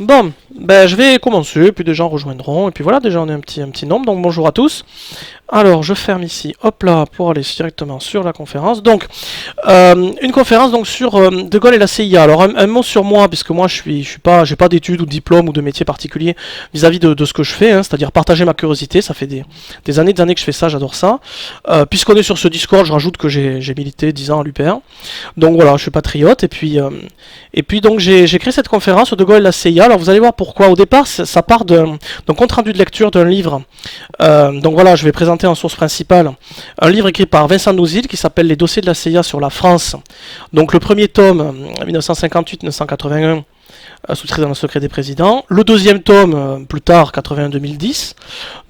Bon, ben je vais commencer, puis des gens rejoindront, et puis voilà, déjà on est un petit nombre, donc bonjour à tous. Alors, je ferme ici, hop là, pour aller directement sur la conférence. Donc, une conférence donc sur De Gaulle et la CIA. Alors, un mot sur moi, puisque moi j'ai pas d'études ou de diplôme ou de métier particulier vis-à-vis de ce que je fais, hein, c'est-à-dire partager ma curiosité. Ça fait des années que je fais ça, j'adore ça. Puisqu'on est sur ce Discord, je rajoute que j'ai milité 10 ans à l'UPR. Donc voilà, je suis patriote, et puis donc j'ai créé cette conférence sur De Gaulle et la CIA. Alors vous allez voir pourquoi. Au départ, ça part d'un compte rendu de lecture d'un livre. Donc voilà, je vais présenter en source principale un livre écrit par Vincent Nouzil qui s'appelle Les dossiers de la CIA sur la France. Donc le premier tome, 1958-1981, sous-titré dans le secret des présidents. Le deuxième tome, plus tard, 81-2010.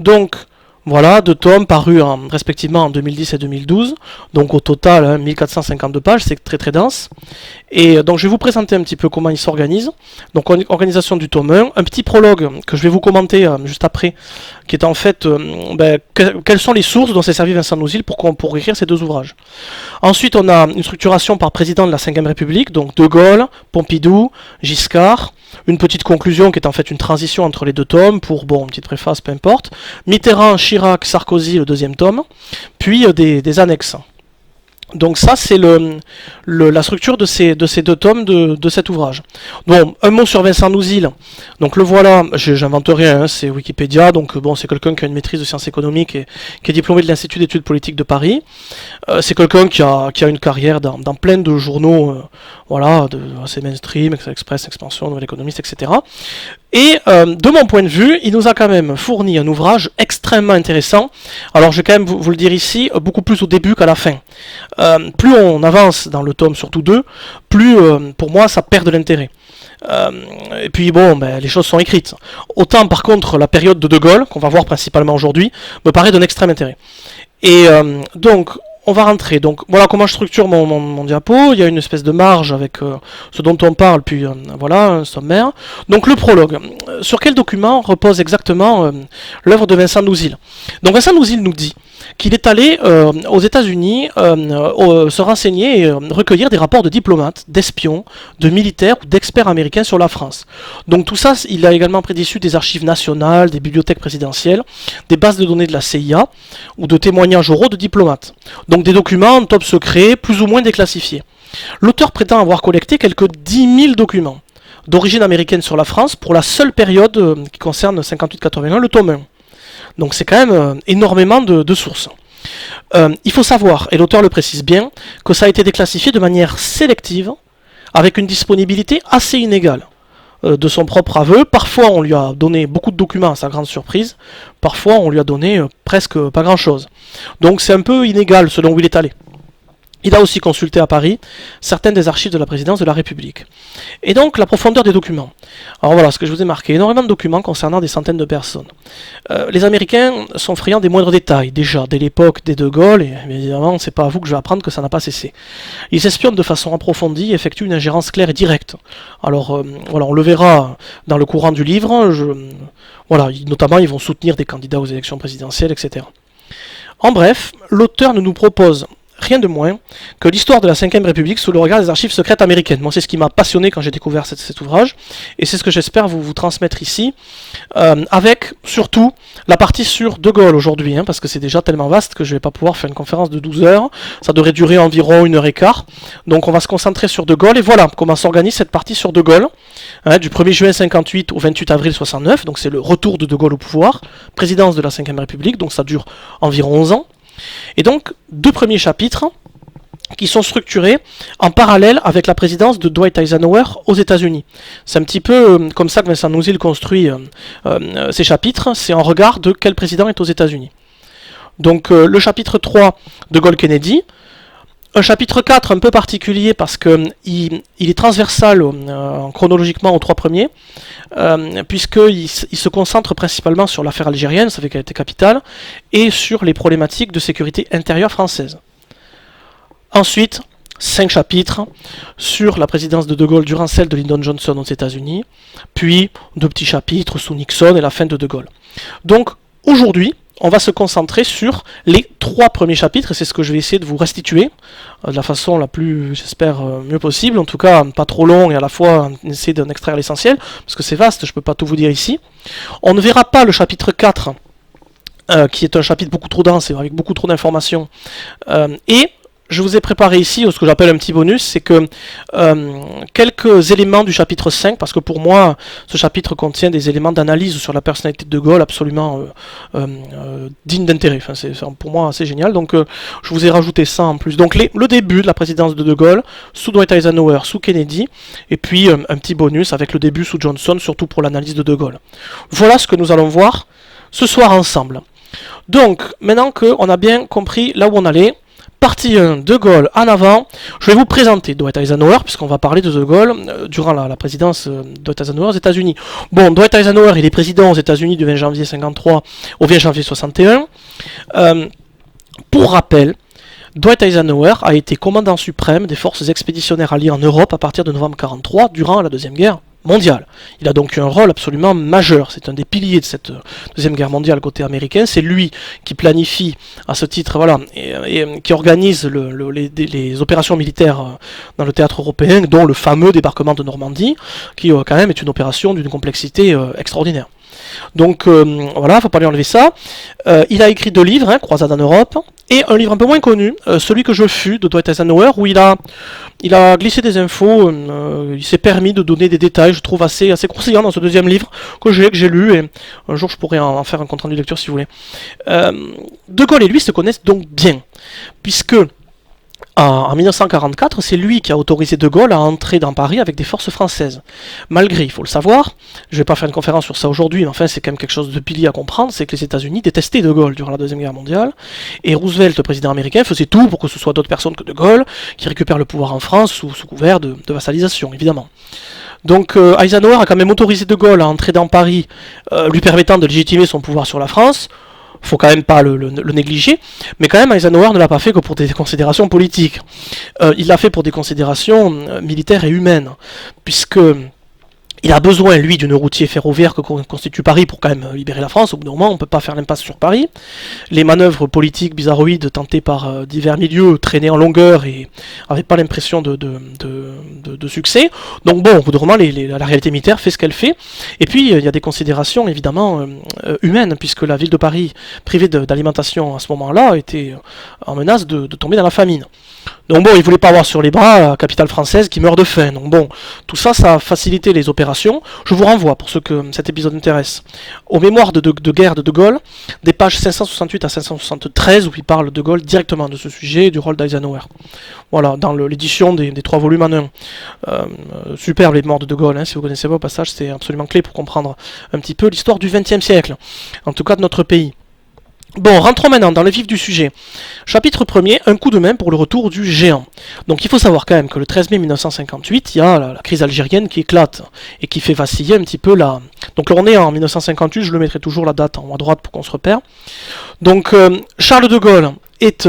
Donc voilà, deux tomes parus respectivement en 2010 et 2012. Donc au total, 1452 pages, c'est très très dense. Et donc je vais vous présenter un petit peu comment il s'organise. Donc organisation du tome 1, un petit prologue que je vais vous commenter juste après, qui est en fait quelles sont les sources dont s'est servi Vincent Nouzil pour écrire ces deux ouvrages. Ensuite on a une structuration par président de la Ve République, donc De Gaulle, Pompidou, Giscard. Une petite conclusion qui est en fait une transition entre les deux tomes pour, une petite préface, peu importe. Mitterrand, Chirac, Sarkozy, le deuxième tome. Puis des annexes. Donc ça c'est la structure de ces deux tomes de cet ouvrage. Bon, un mot sur Vincent Nouzil. Donc le voilà, j'invente rien, c'est Wikipédia, donc c'est quelqu'un qui a une maîtrise de sciences économiques et qui est diplômé de l'Institut d'études politiques de Paris. C'est quelqu'un qui a une carrière dans plein de journaux, assez mainstream, Express, Expansion, Nouvel Économiste, etc. Et de mon point de vue, il nous a quand même fourni un ouvrage extrêmement intéressant. Alors je vais quand même vous le dire ici, beaucoup plus au début qu'à la fin. Plus on avance dans le tome, surtout 2, plus pour moi ça perd de l'intérêt. Et puis les choses sont écrites. Autant par contre la période de Gaulle, qu'on va voir principalement aujourd'hui, me paraît d'un extrême intérêt. Et donc on va rentrer. Donc voilà comment je structure mon diapo. Il y a une espèce de marge avec ce dont on parle, puis voilà, un sommaire. Donc le prologue. Sur quel document repose exactement l'œuvre de Vincent Nouzil? Donc Vincent Nouzil nous dit qu'il est allé aux États-Unis se renseigner et recueillir des rapports de diplomates, d'espions, de militaires ou d'experts américains sur la France. Donc tout ça, il a également pris d'issus des archives nationales, des bibliothèques présidentielles, des bases de données de la CIA ou de témoignages oraux de diplomates. Donc des documents en top secret, plus ou moins déclassifiés. L'auteur prétend avoir collecté quelques 10 000 documents d'origine américaine sur la France pour la seule période qui concerne 58-81, le tome 1. Donc c'est quand même énormément de sources. Il faut savoir, et l'auteur le précise bien, que ça a été déclassifié de manière sélective, avec une disponibilité assez inégale. De son propre aveu, parfois on lui a donné beaucoup de documents à sa grande surprise, parfois on lui a donné presque pas grand chose. Donc c'est un peu inégal selon où il est allé. Il a aussi consulté à Paris certaines des archives de la présidence de la République. Et donc la profondeur des documents. Alors voilà ce que je vous ai marqué, énormément de documents concernant des centaines de personnes. Les Américains sont friands des moindres détails, déjà dès l'époque des De Gaulle, et évidemment c'est pas à vous que je vais apprendre que ça n'a pas cessé. Ils espionnent de façon approfondie et effectuent une ingérence claire et directe. Alors on le verra dans le courant du livre, notamment ils vont soutenir des candidats aux élections présidentielles, etc. En bref, l'auteur nous propose rien de moins que l'histoire de la Ve République sous le regard des archives secrètes américaines. Moi, c'est ce qui m'a passionné quand j'ai découvert cet ouvrage, et c'est ce que j'espère vous transmettre ici, avec surtout la partie sur De Gaulle aujourd'hui, parce que c'est déjà tellement vaste que je ne vais pas pouvoir faire une conférence de 12 heures, ça devrait durer environ 1h15, donc on va se concentrer sur De Gaulle, et voilà comment s'organise cette partie sur De Gaulle, du 1er juin 58 au 28 avril 69, donc c'est le retour de Gaulle au pouvoir, présidence de la Ve République, donc ça dure environ 11 ans. Et donc, deux premiers chapitres qui sont structurés en parallèle avec la présidence de Dwight Eisenhower aux États-Unis. C'est un petit peu comme ça que Vincent Nouzil construit ces chapitres, c'est en regard de quel président est aux États-Unis. Donc le chapitre 3 de Gaulle-Kennedy, un chapitre 4 un peu particulier parce qu'il est transversal chronologiquement aux trois premiers, puisqu'il se concentre principalement sur l'affaire algérienne, ça fait qu'elle a été capitale, et sur les problématiques de sécurité intérieure française. Ensuite, 5 chapitres sur la présidence de Gaulle durant celle de Lyndon Johnson aux États-Unis, puis 2 petits chapitres sous Nixon et la fin de Gaulle. Donc, aujourd'hui, on va se concentrer sur les 3 premiers chapitres, et c'est ce que je vais essayer de vous restituer de la façon la plus, j'espère, mieux possible, en tout cas pas trop long, et à la fois essayer d'en extraire l'essentiel, parce que c'est vaste, je peux pas tout vous dire ici. On ne verra pas le chapitre 4, qui est un chapitre beaucoup trop dense, et avec beaucoup trop d'informations, et je vous ai préparé ici ce que j'appelle un petit bonus, c'est que quelques éléments du chapitre 5, parce que pour moi, ce chapitre contient des éléments d'analyse sur la personnalité de De Gaulle absolument dignes d'intérêt. Enfin, c'est pour moi assez génial, donc je vous ai rajouté ça en plus. Donc le début de la présidence de De Gaulle, sous Dwight Eisenhower, sous Kennedy, et puis un petit bonus avec le début sous Johnson, surtout pour l'analyse de De Gaulle. Voilà ce que nous allons voir ce soir ensemble. Donc, maintenant qu'on a bien compris là où on allait, partie 1, De Gaulle en avant. Je vais vous présenter Dwight Eisenhower, puisqu'on va parler de De Gaulle durant la présidence de Dwight Eisenhower aux États-Unis. Bon, Dwight Eisenhower, il est président aux États-Unis du 20 janvier 53 au 20 janvier 61. Pour rappel, Dwight Eisenhower a été commandant suprême des forces expéditionnaires alliées en Europe à partir de novembre 43, durant la Deuxième Guerre mondiale. Il a donc eu un rôle absolument majeur. C'est un des piliers de cette Deuxième Guerre mondiale côté américain. C'est lui qui planifie, à ce titre, voilà, et qui organise les opérations militaires dans le théâtre européen, dont le fameux débarquement de Normandie, qui quand même est une opération d'une complexité extraordinaire. Donc voilà, faut pas lui enlever ça. Il a écrit 2 livres, Croisade en Europe, et un livre un peu moins connu, celui que je fus, de Dwight Eisenhower, où il a glissé des infos, il s'est permis de donner des détails, je trouve assez croustillant dans ce 2e livre que j'ai lu, et un jour je pourrais en faire un compte rendu de lecture si vous voulez. De Gaulle et lui se connaissent donc bien, puisque en 1944, c'est lui qui a autorisé De Gaulle à entrer dans Paris avec des forces françaises. Malgré, il faut le savoir, je ne vais pas faire une conférence sur ça aujourd'hui, mais enfin c'est quand même quelque chose de pilier à comprendre, c'est que les États-Unis détestaient De Gaulle durant la Deuxième Guerre mondiale, et Roosevelt, le président américain, faisait tout pour que ce soit d'autres personnes que De Gaulle qui récupèrent le pouvoir en France sous couvert de vassalisation, évidemment. Donc Eisenhower a quand même autorisé De Gaulle à entrer dans Paris, lui permettant de légitimer son pouvoir sur la France. Faut quand même pas le négliger, mais quand même Eisenhower ne l'a pas fait que pour des considérations politiques. Il l'a fait pour des considérations militaires et humaines, puisque il a besoin, lui, d'une routier ferroviaire que constitue Paris pour quand même libérer la France. Au bout d'un moment, on ne peut pas faire l'impasse sur Paris. Les manœuvres politiques bizarroïdes tentées par divers milieux traînaient en longueur et n'avaient pas l'impression de succès. Donc bon, au bout d'un moment, la réalité militaire fait ce qu'elle fait. Et puis, il y a des considérations, évidemment, humaines, puisque la ville de Paris, privée d'alimentation à ce moment-là, était en menace de tomber dans la famine. Donc bon, il voulait pas avoir sur les bras la capitale française qui meurt de faim. Donc bon, tout ça, ça a facilité les opérations. Je vous renvoie, pour ceux que cet épisode intéresse, aux mémoires de guerre de De Gaulle, des pages 568 à 573, où il parle De Gaulle directement de ce sujet et du rôle d'Eisenhower. Voilà, dans l'édition des 3 volumes en 1. Superbe les mémoires de De Gaulle, si vous connaissez pas au passage, c'est absolument clé pour comprendre un petit peu l'histoire du XXe siècle, en tout cas de notre pays. Bon, rentrons maintenant dans le vif du sujet. Chapitre 1er, un coup de main pour le retour du géant. Donc il faut savoir quand même que le 13 mai 1958, il y a la crise algérienne qui éclate et qui fait vaciller un petit peu la... Donc là on est en 1958, je le mettrai toujours la date en haut à droite pour qu'on se repère. Donc Charles de Gaulle est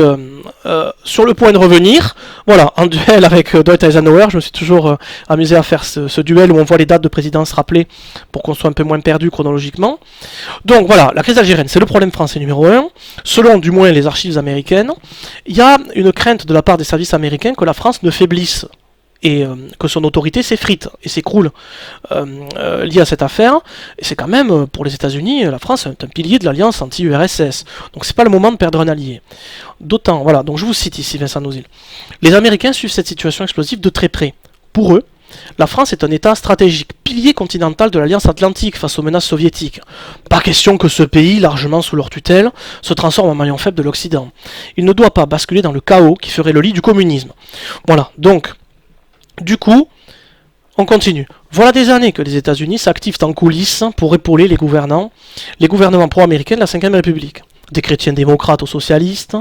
sur le point de revenir, voilà, en duel avec Dwight Eisenhower. Je me suis toujours amusé à faire ce duel où on voit les dates de présidence rappelées pour qu'on soit un peu moins perdu chronologiquement. Donc voilà, la crise algérienne, c'est le problème français numéro 1. Selon du moins les archives américaines, il y a une crainte de la part des services américains que la France ne faiblisse et que son autorité s'effrite et s'écroule liée à cette affaire. Et c'est quand même, pour les États-Unis, la France est un pilier de l'alliance anti-URSS. Donc c'est pas le moment de perdre un allié. D'autant, voilà, donc je vous cite ici Vincent Nouzil. Les Américains suivent cette situation explosive de très près. Pour eux, la France est un État stratégique, pilier continental de l'Alliance Atlantique face aux menaces soviétiques. Pas question que ce pays, largement sous leur tutelle, se transforme en maillon faible de l'Occident. Il ne doit pas basculer dans le chaos qui ferait le lit du communisme. Voilà, donc... Du coup, on continue. Voilà des années que les États-Unis s'activent en coulisses pour épauler les gouvernements pro-américains de la Ve République, des chrétiens démocrates aux socialistes,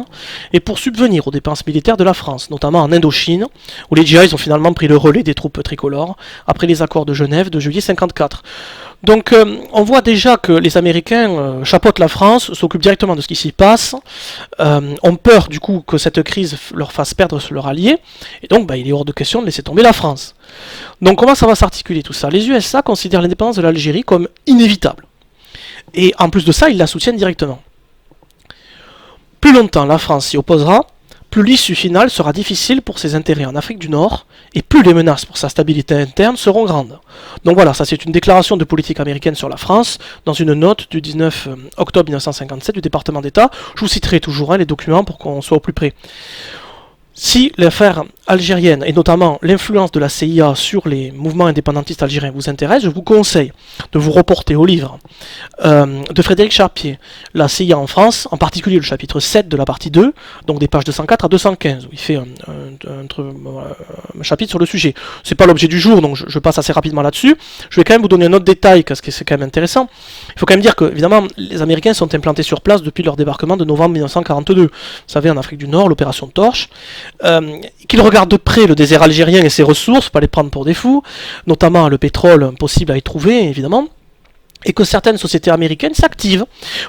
et pour subvenir aux dépenses militaires de la France, notamment en Indochine, où les GIs ont finalement pris le relais des troupes tricolores après les accords de Genève de juillet 54. Donc on voit déjà que les Américains chapeautent la France, s'occupent directement de ce qui s'y passe, ont peur du coup que cette crise leur fasse perdre leur allié, et donc il est hors de question de laisser tomber la France. Donc comment ça va s'articuler tout ça? Les USA considèrent l'indépendance de l'Algérie comme inévitable, et en plus de ça, ils la soutiennent directement. Plus longtemps la France s'y opposera, plus l'issue finale sera difficile pour ses intérêts en Afrique du Nord, et plus les menaces pour sa stabilité interne seront grandes. Donc voilà, ça c'est une déclaration de politique américaine sur la France, dans une note du 19 octobre 1957 du département d'État. Je vous citerai toujours les documents pour qu'on soit au plus près. Si l'affaire algérienne, et notamment l'influence de la CIA sur les mouvements indépendantistes algériens vous intéresse, je vous conseille de vous reporter au livre de Frédéric Charpier, La CIA en France, en particulier le chapitre 7 de la partie 2, donc des pages 204 à 215, où il fait un chapitre sur le sujet. C'est pas l'objet du jour, donc je passe assez rapidement là-dessus. Je vais quand même vous donner un autre détail, parce que c'est quand même intéressant. Il faut quand même dire que, évidemment, les Américains sont implantés sur place depuis leur débarquement de novembre 1942. Vous savez, en Afrique du Nord, l'opération Torche. Qu'ils regardent de près le désert algérien et ses ressources, pas les prendre pour des fous, notamment le pétrole possible à y trouver, évidemment, et que certaines sociétés américaines s'activent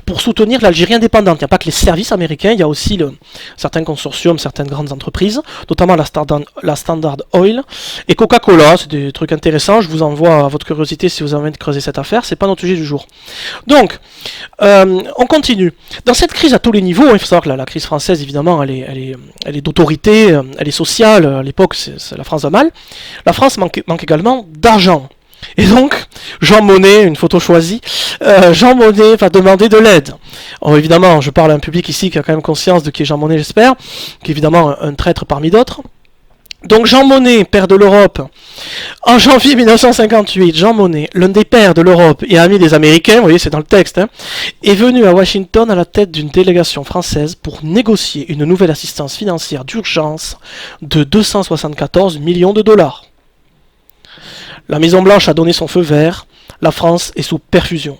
pour soutenir l'Algérie indépendante. Il n'y a pas que les services américains, il y a aussi certains consortiums, certaines grandes entreprises, notamment la Standard Oil et Coca-Cola. C'est des trucs intéressants, je vous envoie à votre curiosité si vous avez envie de creuser cette affaire, c'est pas notre sujet du jour. Donc, on continue. Dans cette crise à tous les niveaux, il faut savoir que la crise française, évidemment, elle est d'autorité, elle est sociale, à l'époque, la France va mal. La France manque également d'argent. Et donc, Jean Monnet, une photo choisie, Jean Monnet va demander de l'aide. Alors, évidemment, je parle à un public ici qui a quand même conscience de qui est Jean Monnet, j'espère, qui est évidemment un traître parmi d'autres. Donc Jean Monnet, père de l'Europe, en janvier 1958, Jean Monnet, l'un des pères de l'Europe et ami des Américains, vous voyez c'est dans le texte, est venu à Washington à la tête d'une délégation française pour négocier une nouvelle assistance financière d'urgence de 274 millions de dollars. La Maison-Blanche a donné son feu vert, la France est sous perfusion.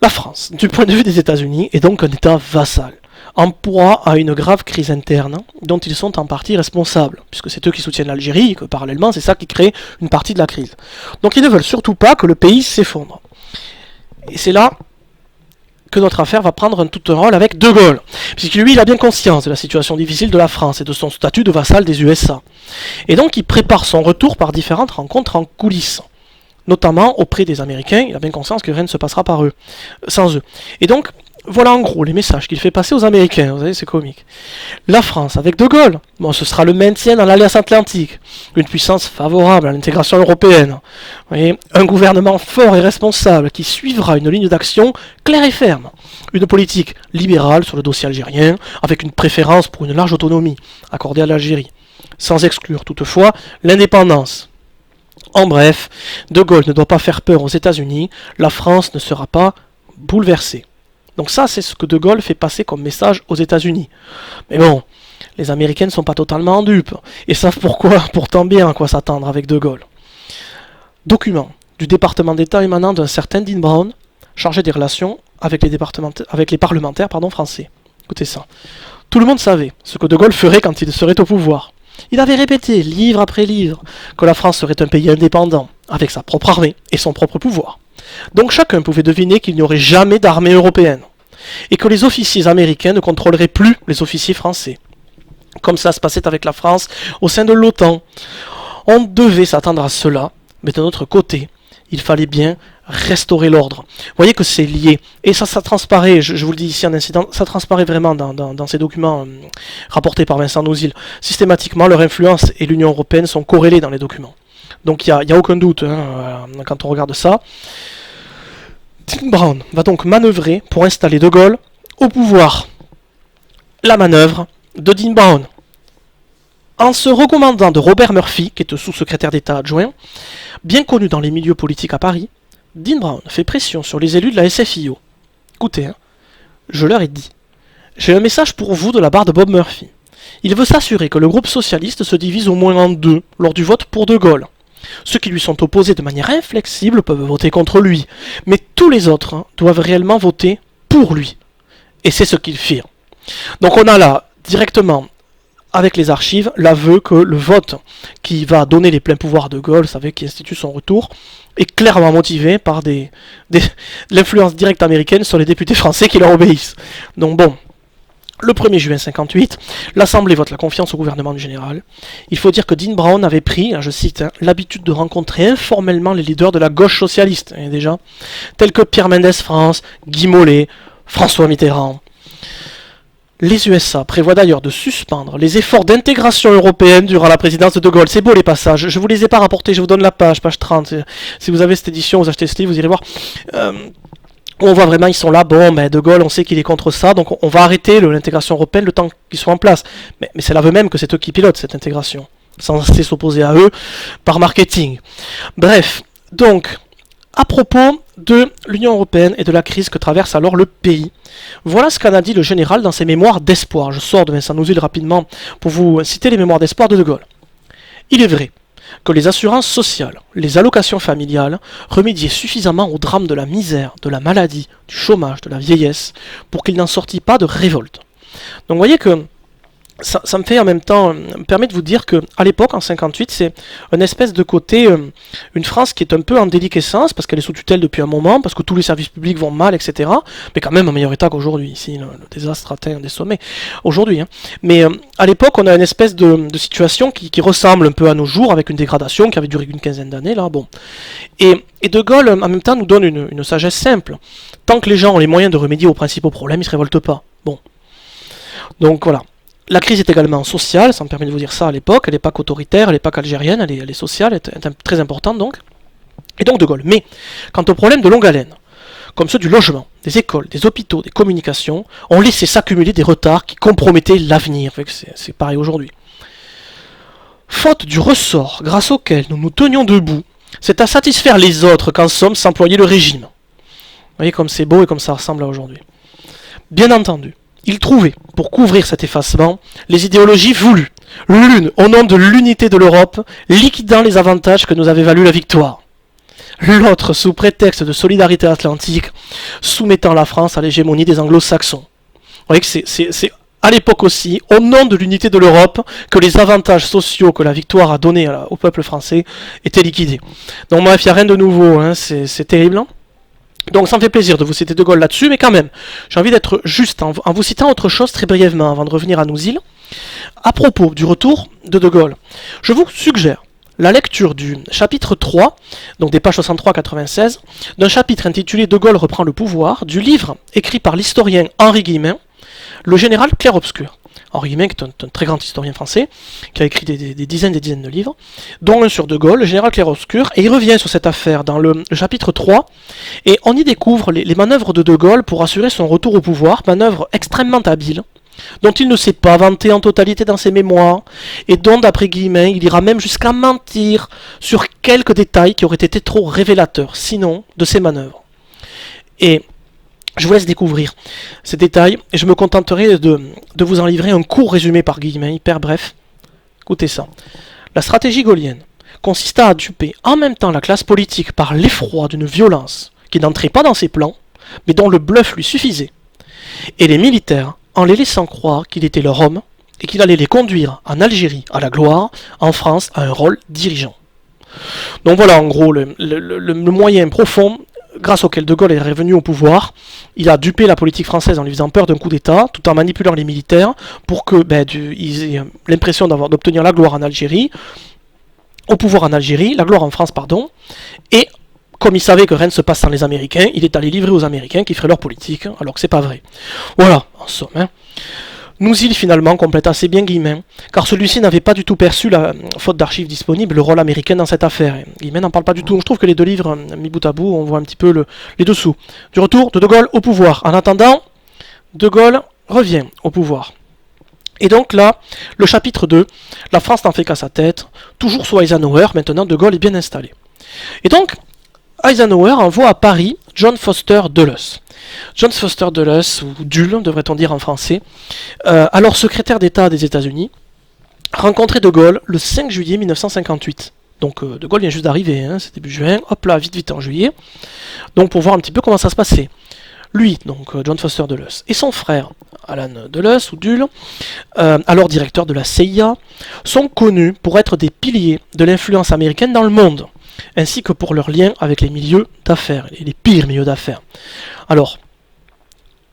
La France, du point de vue des États-Unis, est donc un État vassal, en proie à une grave crise interne dont ils sont en partie responsables, puisque c'est eux qui soutiennent l'Algérie et que parallèlement c'est ça qui crée une partie de la crise. Donc ils ne veulent surtout pas que le pays s'effondre. Et c'est là que notre affaire va prendre un rôle avec De Gaulle, puisque lui il a bien conscience de la situation difficile de la France et de son statut de vassal des USA. Et donc il prépare son retour par différentes rencontres en coulisses, notamment auprès des Américains. Il a bien conscience que rien ne se passera sans eux. Et donc voilà en gros les messages qu'il fait passer aux Américains. Vous savez, c'est comique. La France, avec De Gaulle, ce sera le maintien dans l'Alliance Atlantique, une puissance favorable à l'intégration européenne. Vous voyez, un gouvernement fort et responsable qui suivra une ligne d'action claire et ferme. Une politique libérale sur le dossier algérien, avec une préférence pour une large autonomie accordée à l'Algérie, sans exclure toutefois l'indépendance. En bref, De Gaulle ne doit pas faire peur aux États-Unis, la France ne sera pas bouleversée. Donc ça, c'est ce que De Gaulle fait passer comme message aux États-Unis. Mais bon, les Américains ne sont pas totalement en dupes, et savent pourtant bien à quoi s'attendre avec De Gaulle. Document du département d'État émanant d'un certain Dean Brown, chargé des relations avec les parlementaires français. Écoutez ça. Tout le monde savait ce que De Gaulle ferait quand il serait au pouvoir. Il avait répété, livre après livre, que la France serait un pays indépendant, avec sa propre armée et son propre pouvoir. Donc chacun pouvait deviner qu'il n'y aurait jamais d'armée européenne, et que les officiers américains ne contrôleraient plus les officiers français, comme ça se passait avec la France au sein de l'OTAN. On devait s'attendre à cela, mais de notre côté, il fallait bien restaurer l'ordre. Vous voyez que c'est lié, et ça transparaît, je vous le dis ici en incident, ça transparaît vraiment dans ces documents rapportés par Vincent Nouzil. Systématiquement, leur influence et l'Union européenne sont corrélées dans les documents. Donc il n'y a aucun doute quand on regarde ça. Dean Brown va donc manœuvrer pour installer De Gaulle au pouvoir. La manœuvre de Dean Brown. En se recommandant de Robert Murphy, qui est sous-secrétaire d'État adjoint, bien connu dans les milieux politiques à Paris, Dean Brown fait pression sur les élus de la SFIO. Écoutez, je leur ai dit, j'ai un message pour vous de la part de Bob Murphy. Il veut s'assurer que le groupe socialiste se divise au moins en deux lors du vote pour De Gaulle. Ceux qui lui sont opposés de manière inflexible peuvent voter contre lui, mais tous les autres doivent réellement voter pour lui. Et c'est ce qu'ils firent. Donc on a là, directement, avec les archives, l'aveu que le vote qui va donner les pleins pouvoirs de Gaulle, vous savez, qui institue son retour, est clairement motivé par l'influence directe américaine sur les députés français qui leur obéissent. Donc bon, le 1er juin 1958, l'Assemblée vote la confiance au gouvernement du général. Il faut dire que Dean Brown avait pris, je cite, l'habitude de rencontrer informellement les leaders de la gauche socialiste, déjà, tels que Pierre Mendès France, Guy Mollet, François Mitterrand. Les USA prévoient d'ailleurs de suspendre les efforts d'intégration européenne durant la présidence de De Gaulle. C'est beau les passages, je vous les ai pas rapportés, je vous donne la page 30. Si vous avez cette édition, vous achetez ce livre, vous irez voir. On voit vraiment, ils sont là, bon, mais De Gaulle, on sait qu'il est contre ça, donc on va arrêter l'intégration européenne le temps qu'ils soient en place. Mais c'est l'aveu même que c'est eux qui pilotent cette intégration, censé s'opposer à eux par marketing. Bref, donc, à propos de l'Union européenne et de la crise que traverse alors le pays, voilà ce qu'en a dit le général dans ses mémoires d'espoir. Je sors de Vincent Nouzil rapidement pour vous citer les mémoires d'espoir de De Gaulle. Il est vrai que les assurances sociales, les allocations familiales remédiaient suffisamment au drame de la misère, de la maladie, du chômage, de la vieillesse, pour qu'il n'en sortit pas de révolte. Donc vous voyez que ça me fait en même temps, me permet de vous dire que à l'époque, en 58, c'est une espèce de côté, une France qui est un peu en déliquescence, parce qu'elle est sous tutelle depuis un moment, parce que tous les services publics vont mal, etc. Mais quand même en meilleur état qu'aujourd'hui. Ici, le désastre atteint des sommets aujourd'hui. Hein. Mais à l'époque, on a une espèce de situation qui ressemble un peu à nos jours, avec une dégradation qui avait duré une quinzaine d'années, là, bon. Et De Gaulle, en même temps, nous donne une sagesse simple. Tant que les gens ont les moyens de remédier aux principaux problèmes, ils ne se révoltent pas. Bon. Donc voilà. La crise est également sociale, ça me permet de vous dire ça à l'époque, elle n'est pas qu'autoritaire, elle n'est pas qu'algérienne, elle est sociale, elle est très importante donc. Et donc De Gaulle. Mais, quant aux problèmes de longue haleine, comme ceux du logement, des écoles, des hôpitaux, des communications, on laissait s'accumuler des retards qui compromettaient l'avenir. C'est pareil aujourd'hui. Faute du ressort grâce auquel nous nous tenions debout, c'est à satisfaire les autres qu'en somme s'employait le régime. Vous voyez comme c'est beau et comme ça ressemble à aujourd'hui. Bien entendu, il trouvait, pour couvrir cet effacement, les idéologies voulues, l'une au nom de l'unité de l'Europe, liquidant les avantages que nous avait valu la victoire. L'autre, sous prétexte de solidarité atlantique, soumettant la France à l'hégémonie des anglo-saxons. Vous voyez que c'est à l'époque aussi, au nom de l'unité de l'Europe, que les avantages sociaux que la victoire a donnés au peuple français étaient liquidés. Donc bref, il n'y a rien de nouveau, hein, c'est terrible. Hein. Donc ça me fait plaisir de vous citer De Gaulle là-dessus, mais quand même, j'ai envie d'être juste en vous citant autre chose très brièvement avant de revenir à Nouzil. À propos du retour de Gaulle, je vous suggère la lecture du chapitre 3, donc des pages 63 à 96, d'un chapitre intitulé De Gaulle reprend le pouvoir, du livre écrit par l'historien Henri Guillemin, Le général clair-obscur. Henri Guillemin, qui est un très grand historien français, qui a écrit des dizaines et des dizaines de livres, dont un sur De Gaulle, le général clair-obscur, et il revient sur cette affaire dans le chapitre 3, et on y découvre les manœuvres de Gaulle pour assurer son retour au pouvoir, manœuvres extrêmement habiles, dont il ne s'est pas vanté en totalité dans ses mémoires, et dont, d'après Guillemin, il ira même jusqu'à mentir sur quelques détails qui auraient été trop révélateurs, sinon, de ses manœuvres. Et je vous laisse découvrir ces détails, et je me contenterai de vous en livrer un court résumé par Guillemin, hyper bref. Écoutez ça. La stratégie gaulienne consista à duper en même temps la classe politique par l'effroi d'une violence qui n'entrait pas dans ses plans, mais dont le bluff lui suffisait, et les militaires en les laissant croire qu'il était leur homme, et qu'il allait les conduire en Algérie à la gloire, en France à un rôle dirigeant. Donc voilà en gros le moyen profond grâce auquel De Gaulle est revenu au pouvoir. Il a dupé la politique française en lui faisant peur d'un coup d'État, tout en manipulant les militaires pour que ils aient l'impression d'obtenir la gloire en Algérie, au pouvoir en Algérie, la gloire en France, pardon, et comme il savait que rien ne se passe sans les Américains, il est allé livrer aux Américains qui feraient leur politique, alors que c'est pas vrai. Voilà, en somme. Hein. Nouzil finalement complète assez bien Guillemin, car celui-ci n'avait pas du tout perçu, la faute d'archives disponibles, le rôle américain dans cette affaire. Et Guillemin n'en parle pas du tout. Je trouve que les deux livres, mis bout à bout, on voit un petit peu les dessous. Du retour de Gaulle au pouvoir. En attendant, De Gaulle revient au pouvoir. Et donc là, le chapitre 2, la France n'en fait qu'à sa tête, toujours sous Eisenhower, maintenant De Gaulle est bien installé. Et donc, Eisenhower envoie à Paris John Foster Dulles. John Foster Dulles, ou Dulles devrait-on dire en français, alors secrétaire d'État des États-Unis, rencontrait De Gaulle le 5 juillet 1958. Donc De Gaulle vient juste d'arriver, hein, c'est début juin, hop là, vite en juillet. Donc pour voir un petit peu comment ça se passait. Lui, donc John Foster Dulles, et son frère, Alan Dulles, ou Dulles, alors directeur de la CIA, sont connus pour être des piliers de l'influence américaine dans le monde, ainsi que pour leurs liens avec les milieux d'affaires, les pires milieux d'affaires. Alors,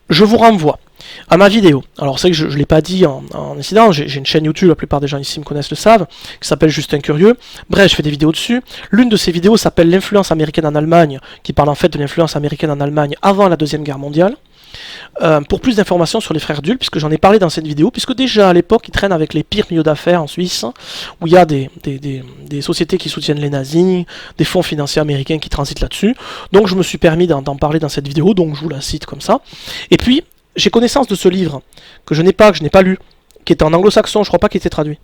je vous renvoie à ma vidéo. Alors c'est que je ne l'ai pas dit en incident, j'ai une chaîne YouTube, la plupart des gens ici me connaissent le savent, qui s'appelle Justin Curieux. Bref, je fais des vidéos dessus. L'une de ces vidéos s'appelle L'influence américaine en Allemagne, qui parle en fait de l'influence américaine en Allemagne avant la Deuxième Guerre mondiale. pour plus d'informations sur les frères Dul, puisque j'en ai parlé dans cette vidéo, puisque déjà à l'époque ils traînent avec les pires milieux d'affaires en Suisse, où il y a des sociétés qui soutiennent les nazis, des fonds financiers américains qui transitent là-dessus. Donc je me suis permis d'en parler dans cette vidéo, donc je vous la cite comme ça. Et puis j'ai connaissance de ce livre que je n'ai pas lu, qui est en anglo-saxon, je crois pas qu'il était traduit,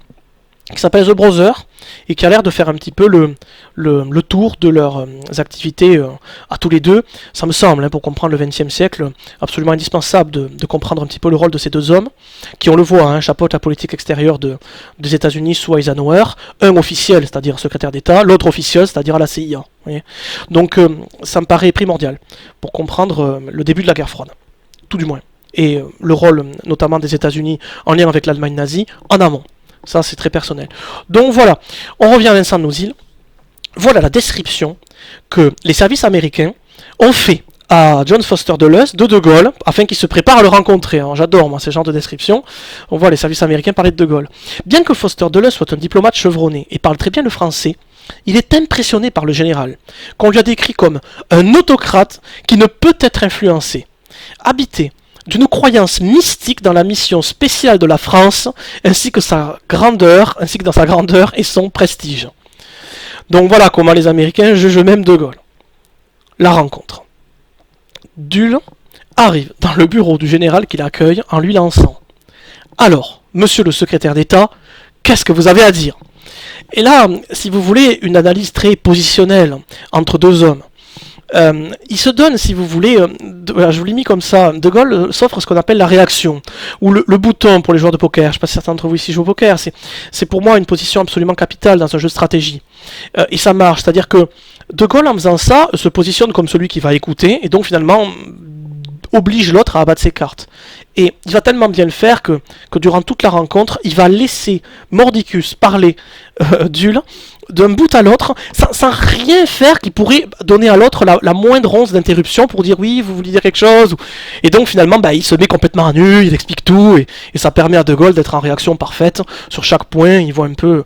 qui s'appelle The Brother, et qui a l'air de faire un petit peu le tour de leurs activités à tous les deux. Ça me semble, pour comprendre le XXe siècle, absolument indispensable de comprendre un petit peu le rôle de ces deux hommes, qui, on le voit, chapeautent la politique extérieure des États-Unis sous Eisenhower, un officiel, c'est-à-dire secrétaire d'État, l'autre officiel, c'est-à-dire à la CIA. Donc ça me paraît primordial pour comprendre le début de la guerre froide, tout du moins, et le rôle notamment des États-Unis en lien avec l'Allemagne nazie en amont. Ça, c'est très personnel. Donc voilà, on revient à Vincent de nos îles. Voilà la description que les services américains ont fait à John Foster Dulles de De Gaulle, afin qu'il se prépare à le rencontrer. Alors, j'adore, moi, ces genres de descriptions. On voit les services américains parler de De Gaulle. Bien que Foster Dulles soit un diplomate chevronné et parle très bien le français, il est impressionné par le général, qu'on lui a décrit comme un autocrate qui ne peut être influencé, habité d'une croyance mystique dans la mission spéciale de la France, ainsi que dans sa grandeur et son prestige. Donc voilà comment les Américains jugent même De Gaulle. La rencontre. Dulles arrive dans le bureau du général qui l'accueille en lui lançant « Alors, monsieur le secrétaire d'État, qu'est-ce que vous avez à dire ?» Et là, si vous voulez, une analyse très positionnelle entre deux hommes. Il se donne, si vous voulez, je vous l'ai mis comme ça, De Gaulle s'offre ce qu'on appelle la réaction, ou le bouton pour les joueurs de poker. Je ne sais pas si certains d'entre vous ici jouent au poker, c'est pour moi une position absolument capitale dans un jeu de stratégie. Et ça marche, c'est-à-dire que De Gaulle, en faisant ça, se positionne comme celui qui va écouter, et donc finalement oblige l'autre à abattre ses cartes. Et il va tellement bien le faire que durant toute la rencontre, il va laisser Mordicus parler Dulles d'un bout à l'autre, sans rien faire qui pourrait donner à l'autre la moindre once d'interruption pour dire oui, vous voulez dire quelque chose. Et donc finalement, il se met complètement à nu, il explique tout, et ça permet à De Gaulle d'être en réaction parfaite sur chaque point. Il voit un peu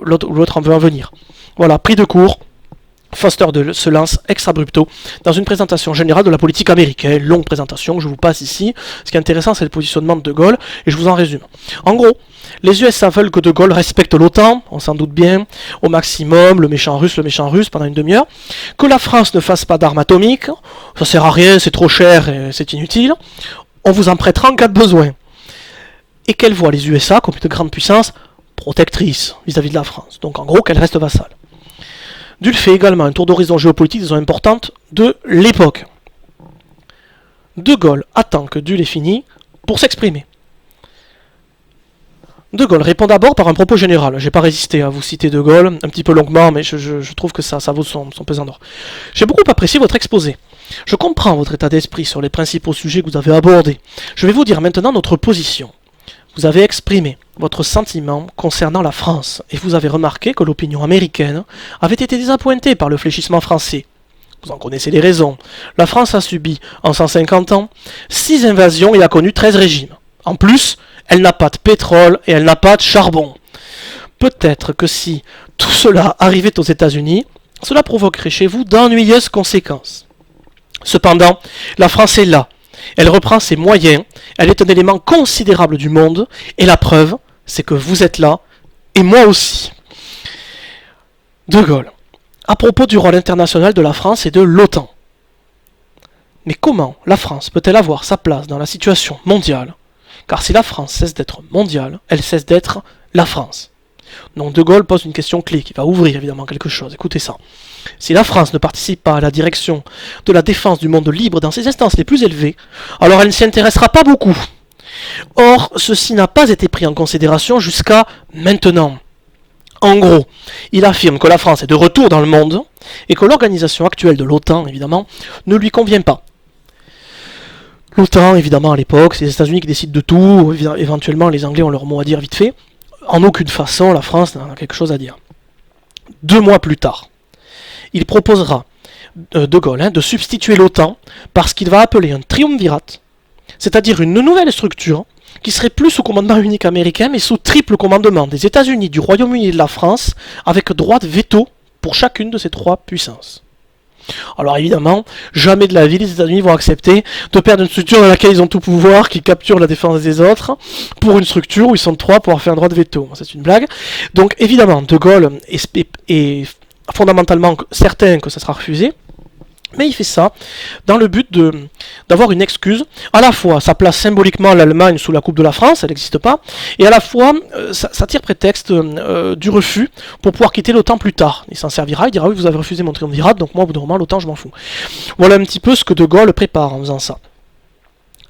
l'autre en veut en venir. Voilà, pris de court. Foster Dulles se lance ex abrupto dans une présentation générale de la politique américaine, longue présentation que je vous passe ici. Ce qui est intéressant, c'est le positionnement de De Gaulle, et je vous en résume. En gros, les USA veulent que De Gaulle respecte l'OTAN, on s'en doute bien, au maximum, le méchant russe pendant une demi-heure, que la France ne fasse pas d'armes atomiques, ça sert à rien, c'est trop cher et c'est inutile, on vous en prêtera en cas de besoin. Et qu'elle voit les USA comme une grande puissance protectrice vis-à-vis de la France, donc en gros qu'elle reste vassale. Dulles fait également un tour d'horizon géopolitique des zones importantes de l'époque. De Gaulle attend que Dulles ait fini pour s'exprimer. De Gaulle répond d'abord par un propos général. J'ai pas résisté à vous citer De Gaulle, un petit peu longuement, mais je trouve que ça vaut son pesant d'or. J'ai beaucoup apprécié votre exposé. Je comprends votre état d'esprit sur les principaux sujets que vous avez abordés. Je vais vous dire maintenant notre position. Vous avez exprimé votre sentiment concernant la France, et vous avez remarqué que l'opinion américaine avait été désappointée par le fléchissement français. Vous en connaissez les raisons. La France a subi, en 150 ans, 6 invasions et a connu 13 régimes. En plus, elle n'a pas de pétrole et elle n'a pas de charbon. Peut-être que si tout cela arrivait aux États-Unis, cela provoquerait chez vous d'ennuyeuses conséquences. Cependant, la France est là. Elle reprend ses moyens, elle est un élément considérable du monde, et la preuve, c'est que vous êtes là, et moi aussi. De Gaulle, à propos du rôle international de la France et de l'OTAN. Mais comment la France peut-elle avoir sa place dans la situation mondiale? Car si la France cesse d'être mondiale, elle cesse d'être la France. Donc De Gaulle pose une question clé qui va ouvrir évidemment quelque chose. Écoutez ça. Si la France ne participe pas à la direction de la défense du monde libre dans ses instances les plus élevées, alors elle ne s'y intéressera pas beaucoup. Or, ceci n'a pas été pris en considération jusqu'à maintenant. En gros, il affirme que la France est de retour dans le monde et que l'organisation actuelle de l'OTAN, évidemment, ne lui convient pas. L'OTAN, évidemment, à l'époque, c'est les États-Unis qui décident de tout, éventuellement les Anglais ont leur mot à dire vite fait. En aucune façon, la France n'a quelque chose à dire. 2 mois plus tard, il proposera, De Gaulle, de substituer l'OTAN par ce qu'il va appeler un triumvirat, c'est-à-dire une nouvelle structure qui serait plus sous commandement unique américain, mais sous triple commandement des États-Unis, du Royaume-Uni et de la France, avec droit de veto pour chacune de ces 3 puissances. Alors évidemment, jamais de la vie les États-Unis vont accepter de perdre une structure dans laquelle ils ont tout pouvoir, qui capture la défense des autres, pour une structure où ils sont 3 pour avoir fait un droit de veto. C'est une blague. Donc évidemment, De Gaulle est fondamentalement certain que ça sera refusé. Mais il fait ça dans le but d'avoir une excuse. À la fois, ça place symboliquement l'Allemagne sous la coupe de la France, elle n'existe pas, et à la fois, ça tire prétexte du refus pour pouvoir quitter l'OTAN plus tard. Il s'en servira, il dira oui, vous avez refusé mon triumvirat, donc moi, au bout d'un moment, l'OTAN, je m'en fous. Voilà un petit peu ce que De Gaulle prépare en faisant ça.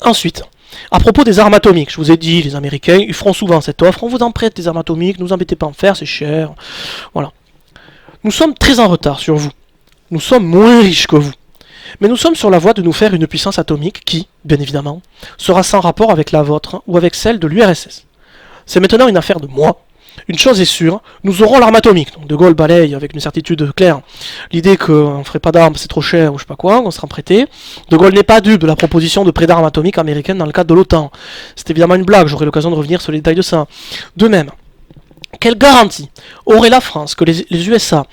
Ensuite, à propos des armes atomiques, je vous ai dit, les Américains, ils feront souvent cette offre, on vous en prête des armes atomiques, ne vous embêtez pas à en faire, c'est cher. Voilà. Nous sommes très en retard sur vous. Nous sommes moins riches que vous. Mais nous sommes sur la voie de nous faire une puissance atomique qui, bien évidemment, sera sans rapport avec la vôtre ou avec celle de l'URSS. C'est maintenant une affaire de moi. Une chose est sûre, nous aurons l'arme atomique. Donc De Gaulle balaye avec une certitude claire l'idée qu'on ne ferait pas d'armes, c'est trop cher ou je sais pas quoi, qu'on sera prêté. De Gaulle n'est pas dupe de la proposition de prêt d'armes atomiques américaines dans le cadre de l'OTAN. C'est évidemment une blague, j'aurai l'occasion de revenir sur les détails de ça. De même, quelle garantie aurait la France que les USA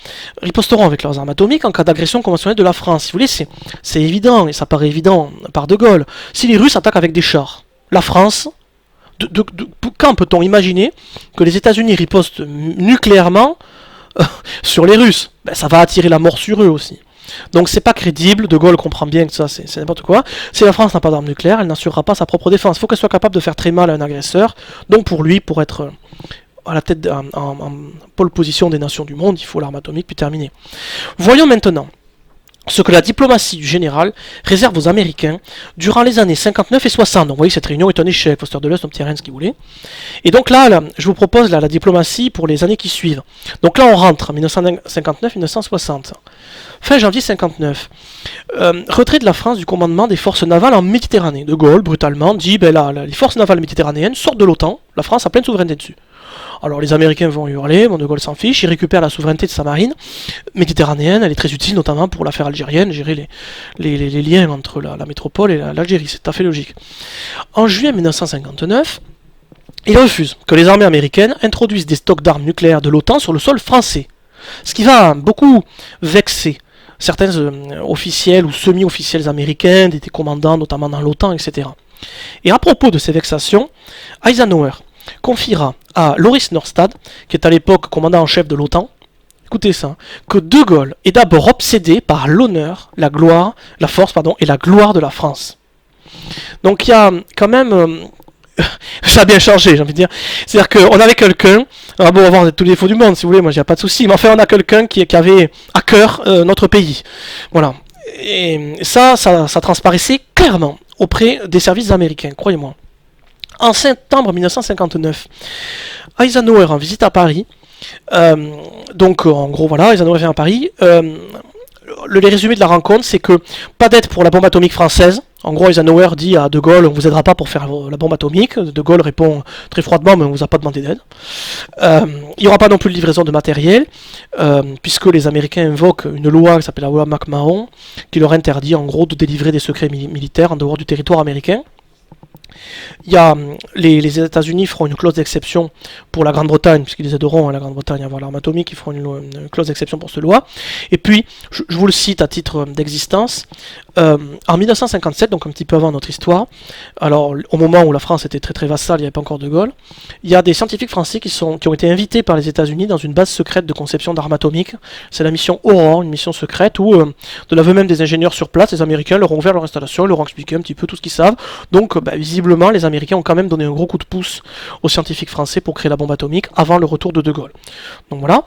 riposteront avec leurs armes atomiques en cas d'agression conventionnelle de la France? Si vous voulez, c'est évident, et ça paraît évident par De Gaulle. Si les Russes attaquent avec des chars, la France, quand peut-on imaginer que les États-Unis ripostent nucléairement sur les Russes? Ça va attirer la mort sur eux aussi. Donc c'est pas crédible, De Gaulle comprend bien que ça c'est n'importe quoi. Si la France n'a pas d'armes nucléaires, elle n'assurera pas sa propre défense. Il faut qu'elle soit capable de faire très mal à un agresseur. Donc pour lui, pour être à la tête en pole position des nations du monde, il faut l'arme atomique, puis terminer. Voyons maintenant ce que la diplomatie du général réserve aux Américains durant les années 59 et 60. Donc vous voyez, cette réunion est un échec, Foster Dulles, un petit rien ce qu'il voulait. Et donc là, je vous propose la diplomatie pour les années qui suivent. Donc là, on rentre en 1959-1960. Fin janvier 59. Retrait de la France du commandement des forces navales en Méditerranée. De Gaulle, brutalement, dit, les forces navales méditerranéennes sortent de l'OTAN, la France a pleine souveraineté dessus. Alors les Américains vont hurler, De Gaulle s'en fiche, il récupère la souveraineté de sa marine méditerranéenne, elle est très utile notamment pour l'affaire algérienne, gérer les liens entre la métropole et l'Algérie, c'est tout à fait logique. En juillet 1959, il refuse que les armées américaines introduisent des stocks d'armes nucléaires de l'OTAN sur le sol français, ce qui va beaucoup vexer certains officiels ou semi-officiels américains, des commandants notamment dans l'OTAN, etc. Et à propos de ces vexations, Eisenhower confiera à Loris Norstad, qui est à l'époque commandant en chef de l'OTAN, écoutez ça, que De Gaulle est d'abord obsédé par l'honneur, la force et la gloire de la France. Donc il y a quand même... ça a bien changé, j'ai envie de dire. C'est-à-dire qu'on avait quelqu'un, on va avoir tous les défauts du monde, si vous voulez, moi j'ai pas de souci, mais enfin on a quelqu'un qui avait à cœur notre pays. Voilà. Et ça transparaissait clairement auprès des services américains, croyez-moi. En septembre 1959, Eisenhower en visite à Paris. Donc en gros voilà, Eisenhower vient à Paris. Le résumé de la rencontre, c'est que pas d'aide pour la bombe atomique française. En gros, Eisenhower dit à De Gaulle, on vous aidera pas pour faire la bombe atomique. De Gaulle répond très froidement, mais on vous a pas demandé d'aide. Il n'y aura pas non plus de livraison de matériel, puisque les Américains invoquent une loi qui s'appelle la loi McMahon, qui leur interdit en gros de délivrer des secrets militaires en dehors du territoire américain. Il y a, les États-Unis feront une clause d'exception pour la Grande-Bretagne, puisqu'ils aideront la Grande-Bretagne à avoir l'arme atomique, ils feront une clause d'exception pour cette loi. Et puis, je vous le cite à titre d'existence, en 1957, donc un petit peu avant notre histoire, alors au moment où la France était très très vassale, il n'y avait pas encore De Gaulle, il y a des scientifiques français qui ont été invités par les États-Unis dans une base secrète de conception d'armes atomiques. C'est la mission Aurore, une mission secrète où, de l'aveu même des ingénieurs sur place, les Américains leur ont ouvert leur installation, ils leur ont expliqué un petit peu tout ce qu'ils savent. Donc, visiblement, les Américains ont quand même donné un gros coup de pouce aux scientifiques français pour créer la bombe atomique avant le retour de Gaulle. Donc voilà.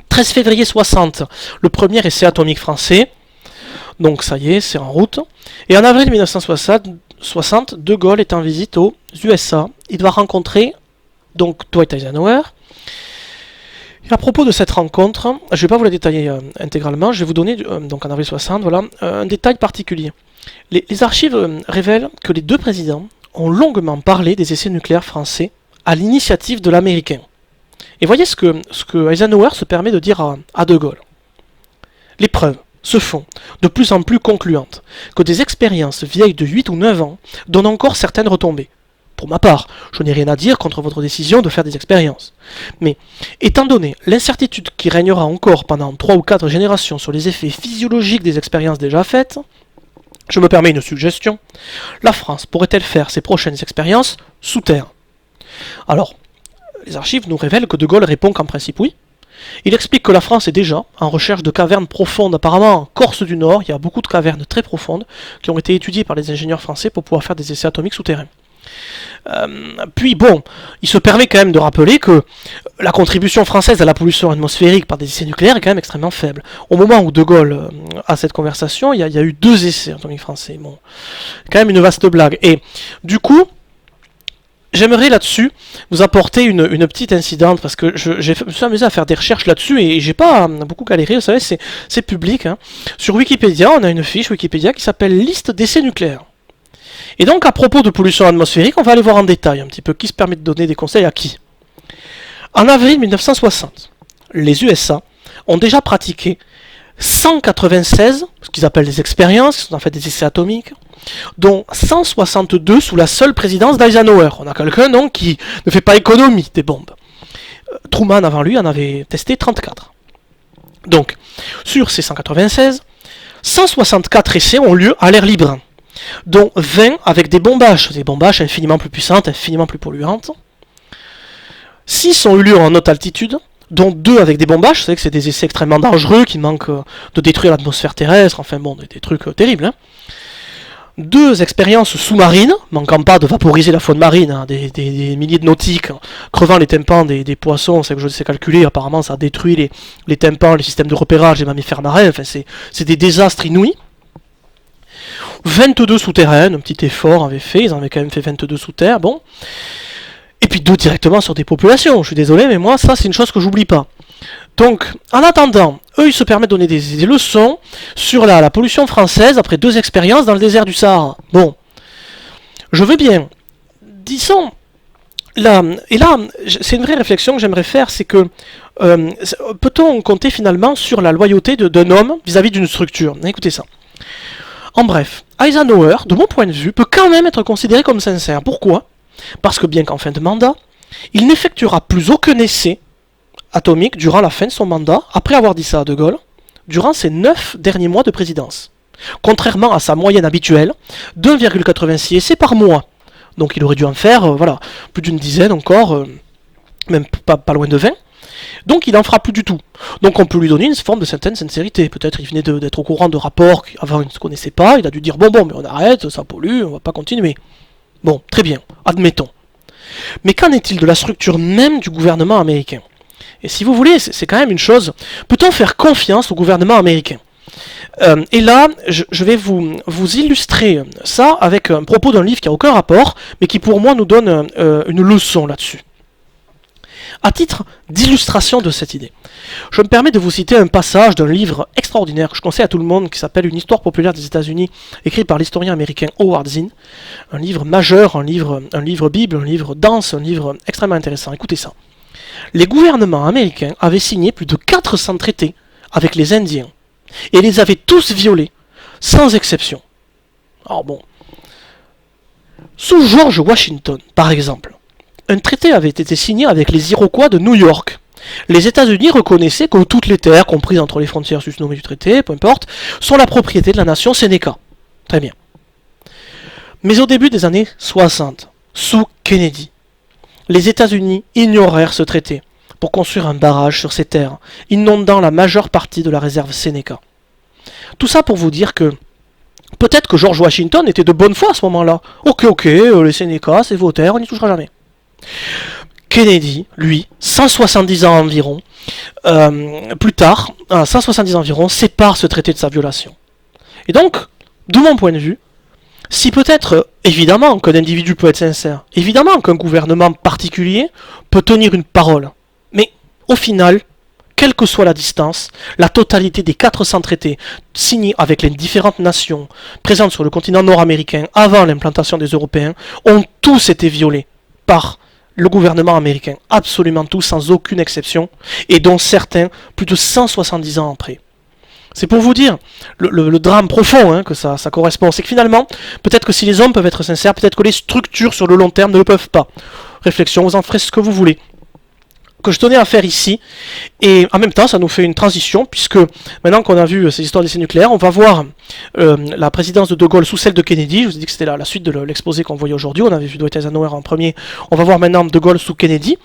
13 février 60, le premier essai atomique français. Donc ça y est, c'est en route. Et en avril 1960, De Gaulle est en visite aux USA. Il va rencontrer donc Dwight Eisenhower. Et à propos de cette rencontre, je ne vais pas vous la détailler intégralement, je vais vous donner, donc en avril 60, voilà, un détail particulier. Les archives révèlent que les deux présidents ont longuement parlé des essais nucléaires français à l'initiative de l'Américain. Et voyez ce que Eisenhower se permet de dire à De Gaulle. Les preuves se font de plus en plus concluantes que des expériences vieilles de 8 ou 9 ans donnent encore certaines retombées. Pour ma part, je n'ai rien à dire contre votre décision de faire des expériences. Mais, étant donné l'incertitude qui régnera encore pendant 3 ou 4 générations sur les effets physiologiques des expériences déjà faites, je me permets une suggestion. La France pourrait-elle faire ses prochaines expériences sous terre? Alors, les archives nous révèlent que De Gaulle répond qu'en principe oui. Il explique que la France est déjà en recherche de cavernes profondes. Apparemment, en Corse du Nord, il y a beaucoup de cavernes très profondes qui ont été étudiées par les ingénieurs français pour pouvoir faire des essais atomiques souterrains. Puis bon, il se permet quand même de rappeler que la contribution française à la pollution atmosphérique par des essais nucléaires est quand même extrêmement faible. Au moment où De Gaulle a cette conversation, il y a eu 2 essais atomiques français. Bon, quand même une vaste blague. Et du coup, j'aimerais là-dessus vous apporter une petite incidente, parce que je me suis amusé à faire des recherches là-dessus et j'ai pas beaucoup galéré, vous savez, c'est public. Hein. Sur Wikipédia, on a une fiche Wikipédia qui s'appelle Liste d'essais nucléaires. Et donc, à propos de pollution atmosphérique, on va aller voir en détail un petit peu qui se permet de donner des conseils à qui. En avril 1960, les USA ont déjà pratiqué 196, ce qu'ils appellent des expériences, qui sont en fait des essais atomiques, dont 162 sous la seule présidence d'Eisenhower. On a quelqu'un donc qui ne fait pas économie des bombes. Truman avant lui en avait testé 34. Donc, sur ces 196, 164 essais ont lieu à l'air libre, dont 20 avec des bombages infiniment plus puissantes, infiniment plus polluantes. 6 ont eu lieu en haute altitude, dont 2 avec des bombages, vous savez que c'est des essais extrêmement dangereux qui manquent de détruire l'atmosphère terrestre, enfin bon, des trucs terribles. Hein. 2 expériences sous-marines, manquant pas de vaporiser la faune marine, hein, des milliers de nautiques, crevant les tympans des poissons, c'est que je sais calculer, apparemment ça détruit les tympans, les systèmes de repérage des mammifères marins, enfin c'est des désastres inouïs. 22 souterraines, un petit effort avait fait, ils en avaient quand même fait 22 sous terre, bon. Et puis 2 directement sur des populations, je suis désolé, mais moi, ça c'est une chose que j'oublie pas. Donc, en attendant, eux, ils se permettent de donner des leçons sur la pollution française après 2 expériences dans le désert du Sahara. Bon, je veux bien. Disons, là, c'est une vraie réflexion que j'aimerais faire, c'est que peut-on compter finalement sur la loyauté d'un homme vis-à-vis d'une structure? Écoutez ça. En bref, Eisenhower, de mon point de vue, peut quand même être considéré comme sincère. Pourquoi? Parce que bien qu'en fin de mandat, il n'effectuera plus aucun essai atomique durant la fin de son mandat, après avoir dit ça à De Gaulle, durant ses 9 derniers mois de présidence. Contrairement à sa moyenne habituelle d'1,86 essais par mois. Donc il aurait dû en faire plus d'une dizaine encore, même pas loin de 20. Donc il n'en fera plus du tout. Donc on peut lui donner une forme de certaine sincérité. Peut-être il venait d'être au courant de rapports qu'avant il ne se connaissait pas, il a dû dire bon mais on arrête, ça pollue, on va pas continuer. Bon, très bien, admettons. Mais qu'en est-il de la structure même du gouvernement américain? Et si vous voulez, c'est quand même une chose, peut-on faire confiance au gouvernement américain? Et là, je vais vous illustrer ça avec un propos d'un livre qui n'a aucun rapport, mais qui pour moi nous donne une leçon là-dessus. À titre d'illustration de cette idée, je me permets de vous citer un passage d'un livre extraordinaire que je conseille à tout le monde qui s'appelle Une histoire populaire des États-Unis, écrit par l'historien américain Howard Zinn. Un livre majeur, un livre bible, un livre dense, un livre extrêmement intéressant. Écoutez ça. Les gouvernements américains avaient signé plus de 400 traités avec les Indiens et les avaient tous violés, sans exception. Alors bon, sous George Washington, par exemple, un traité avait été signé avec les Iroquois de New York. Les États-Unis reconnaissaient que toutes les terres, comprises entre les frontières susnommées du traité, peu importe, sont la propriété de la nation Sénéca. Très bien. Mais au début des années 60, sous Kennedy, les États-Unis ignorèrent ce traité pour construire un barrage sur ces terres, inondant la majeure partie de la réserve Sénéca. Tout ça pour vous dire que peut-être que George Washington était de bonne foi à ce moment-là. Ok, les Sénéca, c'est vos terres, on n'y touchera jamais. Kennedy, lui, 170 ans environ, plus tard, 170 ans environ, sépare ce traité de sa violation. Et donc, de mon point de vue, si peut-être, évidemment, qu'un individu peut être sincère, évidemment qu'un gouvernement particulier peut tenir une parole, mais au final, quelle que soit la distance, la totalité des 400 traités signés avec les différentes nations présentes sur le continent nord-américain avant l'implantation des Européens ont tous été violés par le gouvernement américain, absolument tous, sans aucune exception, et dont certains plus de 170 ans après. C'est pour vous dire le drame profond hein, que ça correspond. C'est que finalement, peut-être que si les hommes peuvent être sincères, peut-être que les structures sur le long terme ne le peuvent pas. Réflexion, vous en ferez ce que vous voulez. Que je tenais à faire ici, et en même temps ça nous fait une transition, puisque maintenant qu'on a vu ces histoires d'essais nucléaires, on va voir la présidence de Gaulle sous celle de Kennedy. Je vous ai dit que c'était la suite de l'exposé qu'on voyait aujourd'hui, on avait vu Dwight Eisenhower en premier, on va voir maintenant de Gaulle sous Kennedy,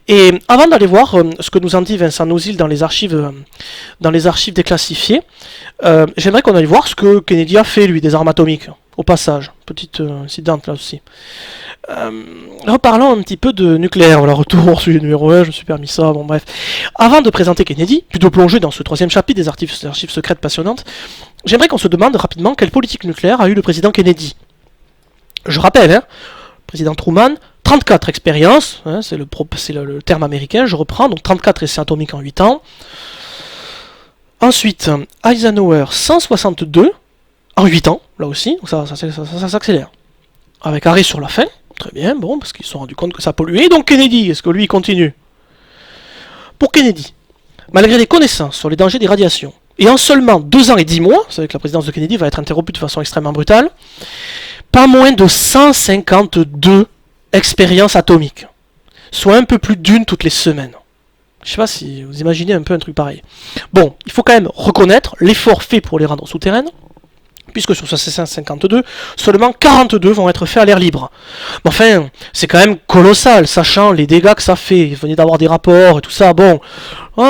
et avant d'aller voir ce que nous en dit Vincent Nouzil dans les archives déclassifiées, j'aimerais qu'on aille voir ce que Kennedy a fait lui des armes atomiques, au passage, petite incidente là aussi. Reparlons un petit peu de nucléaire. Voilà, retour sur le numéro 1, je me suis permis ça, bon bref. Avant de présenter Kennedy, puis de plonger dans ce troisième chapitre des archives secrètes passionnantes, j'aimerais qu'on se demande rapidement quelle politique nucléaire a eu le président Kennedy. Je rappelle, hein, président Truman, 34 expériences, hein, c'est le terme américain, je reprends, donc 34 essais atomiques en 8 ans. Ensuite, Eisenhower, 162 en 8 ans, là aussi, donc ça s'accélère. Avec arrêt sur la fin. Très bien, bon, parce qu'ils se sont rendus compte que ça polluait. Donc Kennedy, est-ce que lui, il continue? Pour Kennedy, malgré les connaissances sur les dangers des radiations, et en seulement 2 ans et 10 mois, vous savez que la présidence de Kennedy va être interrompue de façon extrêmement brutale, pas moins de 152 expériences atomiques, soit un peu plus d'une toutes les semaines. Je sais pas si vous imaginez un peu un truc pareil. Bon, il faut quand même reconnaître l'effort fait pour les rendre souterraines, puisque sur ces 152, seulement 42 vont être faits à l'air libre. Mais enfin, c'est quand même colossal, sachant les dégâts que ça fait. Vous venez d'avoir des rapports et tout ça, bon,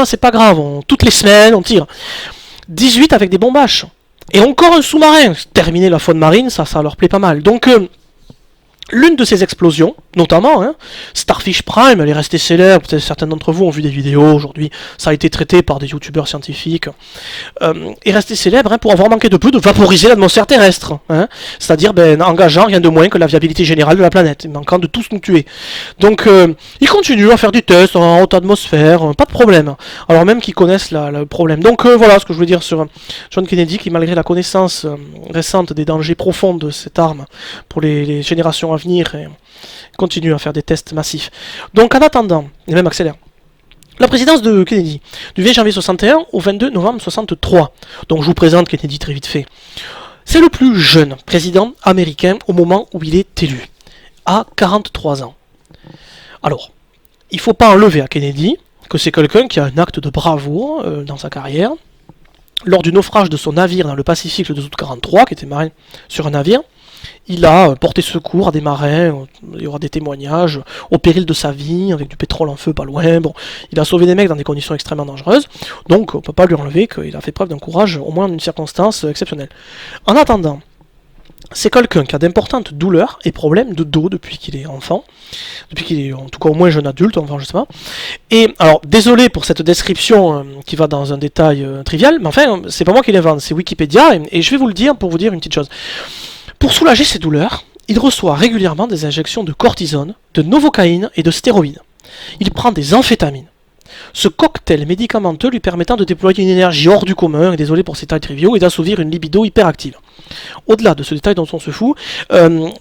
c'est pas grave, toutes les semaines on tire. 18 avec des bombages. Et encore un sous-marin. Terminer la faune marine, ça leur plaît pas mal. Donc, l'une de ces explosions, notamment, hein, Starfish Prime, elle est restée célèbre, peut-être certains d'entre vous ont vu des vidéos aujourd'hui, ça a été traité par des youtubeurs scientifiques, est restée célèbre hein, pour avoir manqué de peu de vaporiser l'atmosphère terrestre, hein, c'est-à-dire engageant rien de moins que la viabilité générale de la planète, manquant de tous nous tuer. Donc ils continuent à faire des tests en haute atmosphère, pas de problème, alors même qu'ils connaissent le problème. Donc voilà ce que je voulais dire sur John Kennedy, qui malgré la connaissance récente des dangers profonds de cette arme pour les générations à venir, et continue à faire des tests massifs. Donc en attendant, et même accélère, la présidence de Kennedy, du 20 janvier 61 au 22 novembre 63. Donc je vous présente Kennedy très vite fait. C'est le plus jeune président américain au moment où il est élu, à 43 ans. Alors, il ne faut pas enlever à Kennedy que c'est quelqu'un qui a un acte de bravoure dans sa carrière. Lors du naufrage de son navire dans le Pacifique le 2 août 43, qui était marin sur un navire, il a porté secours à des marins, il y aura des témoignages, au péril de sa vie, avec du pétrole en feu pas loin. Bon, il a sauvé des mecs dans des conditions extrêmement dangereuses, donc on ne peut pas lui enlever qu'il a fait preuve d'un courage, au moins dans une circonstance exceptionnelle. En attendant, c'est quelqu'un qui a d'importantes douleurs et problèmes de dos depuis qu'il est enfant, depuis qu'il est en tout cas au moins jeune adulte, enfin je sais pas. Et alors, désolé pour cette description qui va dans un détail trivial, mais enfin, c'est pas moi qui l'invente, c'est Wikipédia, et je vais vous le dire pour vous dire une petite chose. Pour soulager ses douleurs, il reçoit régulièrement des injections de cortisone, de novocaïne et de stéroïdes. Il prend des amphétamines. Ce cocktail médicamenteux lui permettant de déployer une énergie hors du commun, et désolé pour ces détails triviaux, et d'assouvir une libido hyperactive. Au-delà de ce détail dont on se fout,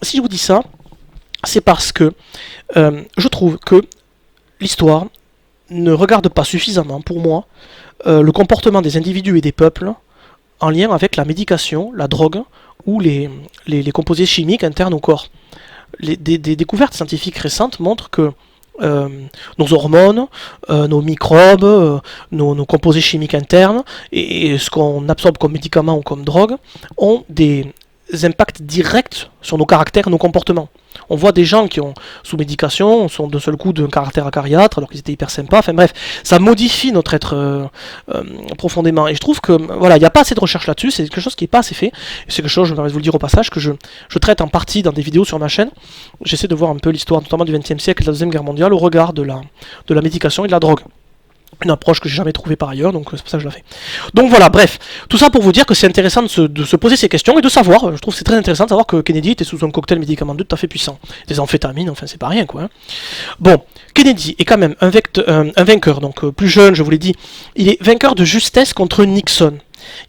si je vous dis ça, c'est parce que je trouve que l'histoire ne regarde pas suffisamment, pour moi, le comportement des individus et des peuples en lien avec la médication, la drogue, ou les composés chimiques internes au corps. Des découvertes scientifiques récentes montrent que nos hormones, nos microbes, nos composés chimiques internes, et ce qu'on absorbe comme médicaments ou comme drogue, ont des impacts directs sur nos caractères, nos comportements. On voit des gens qui ont, sous médication, sont d'un seul coup d'un caractère acariâtre, alors qu'ils étaient hyper sympas, enfin bref, ça modifie notre être profondément. Et je trouve que, voilà, il n'y a pas assez de recherche là-dessus, c'est quelque chose qui n'est pas assez fait, et c'est quelque chose, je me permets de vous le dire au passage, que je traite en partie dans des vidéos sur ma chaîne. J'essaie de voir un peu l'histoire, notamment du XXe siècle et de la Deuxième Guerre mondiale, au regard de la médication et de la drogue. Une approche que j'ai jamais trouvée par ailleurs, donc c'est pour ça que je la fais. Donc voilà, bref, tout ça pour vous dire que c'est intéressant de se poser ces questions et de savoir, je trouve que c'est très intéressant de savoir que Kennedy était sous un cocktail médicamenteux tout à fait puissant. Des amphétamines, enfin c'est pas rien quoi. Hein. Bon, Kennedy est quand même un vainqueur, donc plus jeune, je vous l'ai dit, il est vainqueur de justesse contre Nixon.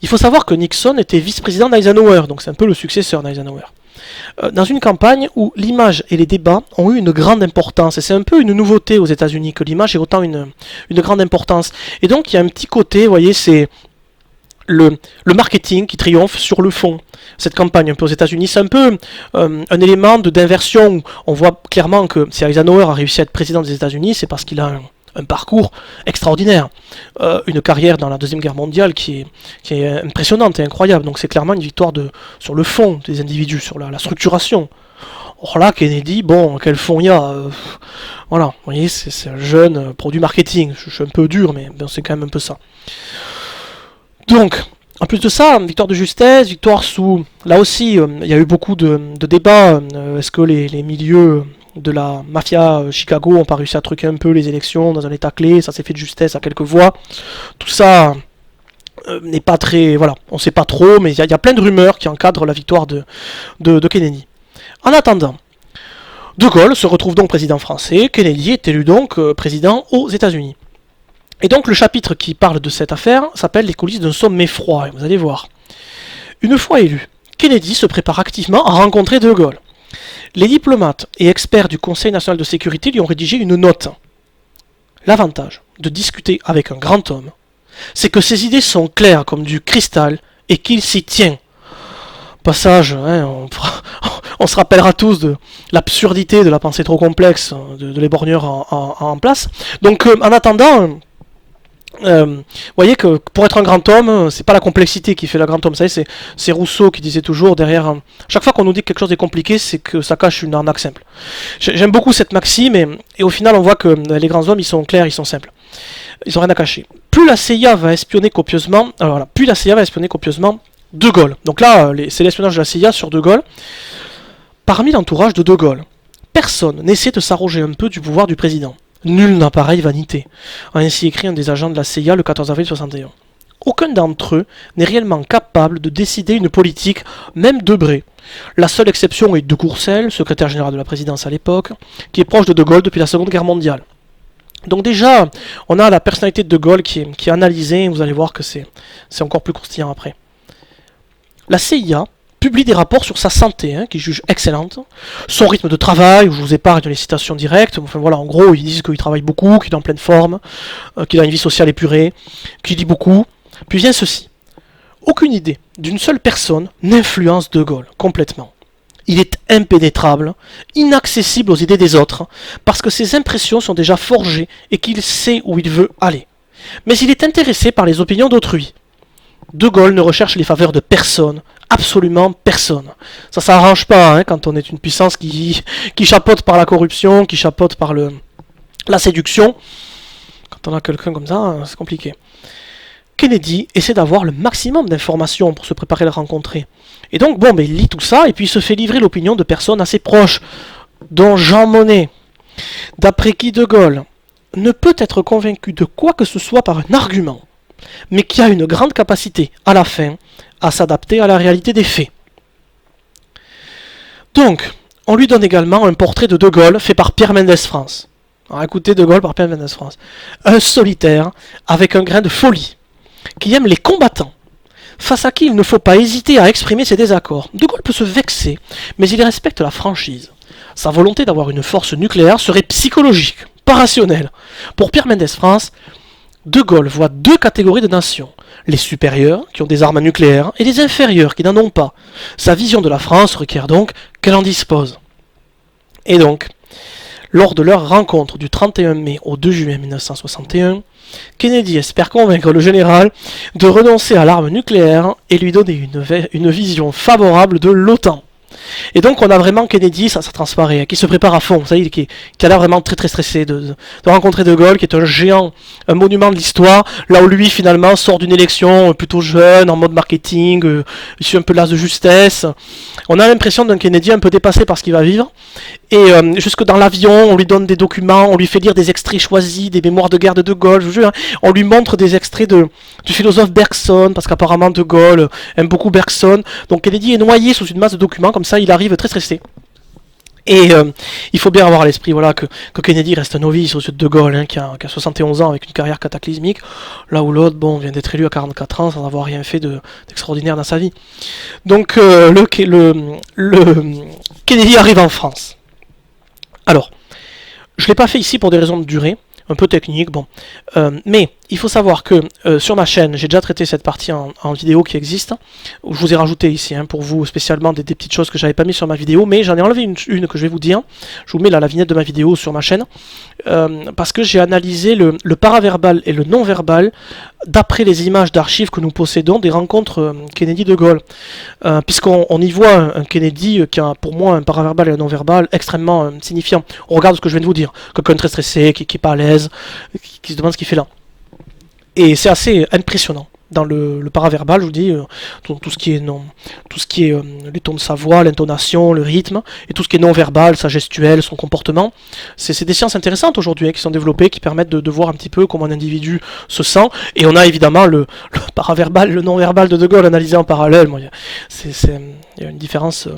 Il faut savoir que Nixon était vice-président d'Eisenhower, donc c'est un peu le successeur d'Eisenhower. Dans une campagne où l'image et les débats ont eu une grande importance, et c'est un peu une nouveauté aux États-Unis que l'image ait autant une grande importance. Et donc il y a un petit côté, vous voyez, c'est le marketing qui triomphe sur le fond. Cette campagne un peu aux États-Unis, c'est un peu un élément d'inversion où on voit clairement que si Eisenhower a réussi à être président des États-Unis, c'est parce qu'il a un parcours extraordinaire, une carrière dans la Deuxième Guerre mondiale qui est impressionnante et incroyable. Donc c'est clairement une victoire sur le fond des individus, sur la structuration. Or là, Kennedy, bon, quel fond il y a voilà, vous voyez, c'est un jeune produit marketing. Je suis un peu dur, mais ben, c'est quand même un peu ça. Donc, en plus de ça, victoire de justesse, victoire sous... Là aussi, il y a eu beaucoup de débats. Est-ce que les milieux de la mafia Chicago ont pas réussi à truquer un peu les élections dans un état clé? Ça s'est fait de justesse à quelques voix. Tout ça n'est pas très... Voilà, on sait pas trop, mais il y a plein de rumeurs qui encadrent la victoire de Kennedy. En attendant, De Gaulle se retrouve donc président français, Kennedy est élu donc président aux États-Unis. Et donc le chapitre qui parle de cette affaire s'appelle les coulisses d'un sommet froid, et vous allez voir. Une fois élu, Kennedy se prépare activement à rencontrer De Gaulle. Les diplomates et experts du Conseil national de sécurité lui ont rédigé une note. L'avantage de discuter avec un grand homme, c'est que ses idées sont claires comme du cristal et qu'il s'y tient. Passage, hein, on se rappellera tous de l'absurdité de la pensée trop complexe de les borgneurs en place. Donc en attendant, vous voyez que pour être un grand homme, c'est pas la complexité qui fait le grand homme. Vous savez, c'est Rousseau qui disait toujours derrière... chaque fois qu'on nous dit que quelque chose est compliqué, c'est que ça cache une arnaque simple. J'aime beaucoup cette maxime et au final on voit que les grands hommes ils sont clairs, ils sont simples. Ils ont rien à cacher. Plus la CIA va espionner copieusement, alors voilà, plus la CIA va espionner copieusement De Gaulle. Donc là, c'est l'espionnage de la CIA sur De Gaulle. Parmi l'entourage de Gaulle, personne n'essaie de s'arroger un peu du pouvoir du président. Nul n'a pareille vanité, a ainsi écrit un des agents de la CIA le 14 avril 61. Aucun d'entre eux n'est réellement capable de décider une politique, même Debré. La seule exception est De Courcelles, secrétaire général de la présidence à l'époque, qui est proche de Gaulle depuis la Seconde Guerre mondiale. Donc déjà, on a la personnalité de De Gaulle qui est analysée, et vous allez voir que c'est encore plus croustillant après. La CIA publie des rapports sur sa santé, qu'il juge excellente, son rythme de travail, où je vous épargne les citations directes, enfin voilà, en gros, ils disent qu'il travaille beaucoup, qu'il est en pleine forme, qu'il a une vie sociale épurée, qu'il lit beaucoup. Puis vient ceci. Aucune idée d'une seule personne n'influence De Gaulle complètement. Il est impénétrable, inaccessible aux idées des autres, parce que ses impressions sont déjà forgées et qu'il sait où il veut aller. Mais il est intéressé par les opinions d'autrui. De Gaulle ne recherche les faveurs de personne, absolument personne. Ça s'arrange pas quand on est une puissance qui chapeaute par la corruption, qui chapeaute par la séduction. Quand on a quelqu'un comme ça, c'est compliqué. Kennedy essaie d'avoir le maximum d'informations pour se préparer à le rencontrer. Et donc, bon, il lit tout ça et puis il se fait livrer l'opinion de personnes assez proches, dont Jean Monnet, d'après qui De Gaulle ne peut être convaincu de quoi que ce soit par un argument, mais qui a une grande capacité, à la fin, à s'adapter à la réalité des faits. Donc, on lui donne également un portrait de Gaulle fait par Pierre Mendès France. Alors écoutez, De Gaulle par Pierre Mendès France. Un solitaire avec un grain de folie, qui aime les combattants, face à qui il ne faut pas hésiter à exprimer ses désaccords. De Gaulle peut se vexer, mais il respecte la franchise. Sa volonté d'avoir une force nucléaire serait psychologique, pas rationnelle. Pour Pierre Mendès France, De Gaulle voit deux catégories de nations. Les supérieurs, qui ont des armes nucléaires, et les inférieurs, qui n'en ont pas. Sa vision de la France requiert donc qu'elle en dispose. Et donc, lors de leur rencontre du 31 mai au 2 juin 1961, Kennedy espère convaincre le général de renoncer à l'arme nucléaire et lui donner une vision favorable de l'OTAN. Et donc on a vraiment Kennedy, ça transparaît, qui se prépare à fond, vous savez, qui a l'air vraiment très très stressé de rencontrer De Gaulle, qui est un géant, un monument de l'histoire, là où lui finalement sort d'une élection plutôt jeune, en mode marketing, issu un peu de l'as de justesse. On a l'impression d'un Kennedy un peu dépassé par ce qu'il va vivre, et jusque dans l'avion, on lui donne des documents, on lui fait lire des extraits choisis, des mémoires de guerre de Gaulle, je vous jure, on lui montre des extraits du philosophe Bergson, parce qu'apparemment De Gaulle aime beaucoup Bergson, donc Kennedy est noyé sous une masse de documents, comme ça il arrive très stressé. Et il faut bien avoir à l'esprit voilà, que Kennedy reste un novice au-dessus de De Gaulle, qui a 71 ans avec une carrière cataclysmique, là où l'autre vient d'être élu à 44 ans sans avoir rien fait d'extraordinaire dans sa vie. Donc Kennedy arrive en France. Alors, je ne l'ai pas fait ici pour des raisons de durée, un peu techniques, mais il faut savoir que sur ma chaîne, j'ai déjà traité cette partie en vidéo qui existe, où je vous ai rajouté ici, hein, pour vous spécialement des petites choses que j'avais pas mis sur ma vidéo, mais j'en ai enlevé une que je vais vous dire. Je vous mets là la vignette de ma vidéo sur ma chaîne, parce que j'ai analysé le paraverbal et le non-verbal d'après les images d'archives que nous possédons des rencontres Kennedy-De Gaulle. Puisqu'on y voit un Kennedy qui a pour moi un paraverbal et un non-verbal extrêmement signifiant. On regarde ce que je viens de vous dire. Quelqu'un très stressé, qui est pas à l'aise, qui se demande ce qu'il fait là. Et c'est assez impressionnant. Dans le paraverbal, je vous dis, tout ce qui est les tons de sa voix, l'intonation, le rythme, et tout ce qui est non-verbal, sa gestuelle, son comportement. C'est des sciences intéressantes aujourd'hui, hein, qui sont développées, qui permettent de voir un petit peu comment un individu se sent. Et on a évidemment le paraverbal, le non-verbal de De Gaulle analysé en parallèle. Bon, il y a une différence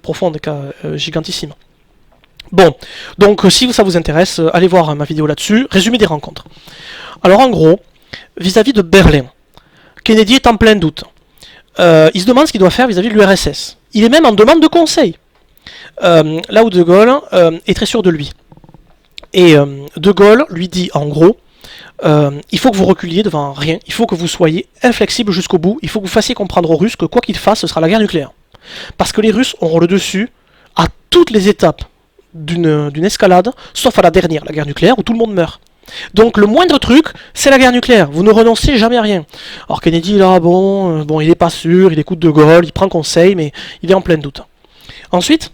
profonde, gigantissime. Bon, donc si ça vous intéresse, allez voir ma vidéo là-dessus. Résumé des rencontres. Alors en gros, vis-à-vis de Berlin, Kennedy est en plein doute. Il se demande ce qu'il doit faire vis-à-vis de l'URSS. Il est même en demande de conseil. Là où De Gaulle est très sûr de lui. Et De Gaulle lui dit en gros, il faut que vous reculiez devant rien, il faut que vous soyez inflexible jusqu'au bout, il faut que vous fassiez comprendre aux Russes que quoi qu'ils fassent, ce sera la guerre nucléaire. Parce que les Russes auront le dessus à toutes les étapes d'une escalade, sauf à la dernière, la guerre nucléaire, où tout le monde meurt. Donc le moindre truc, c'est la guerre nucléaire. Vous ne renoncez jamais à rien. Alors Kennedy, là, bon, il est pas sûr, il écoute De Gaulle, il prend conseil, mais il est en plein doute. Ensuite,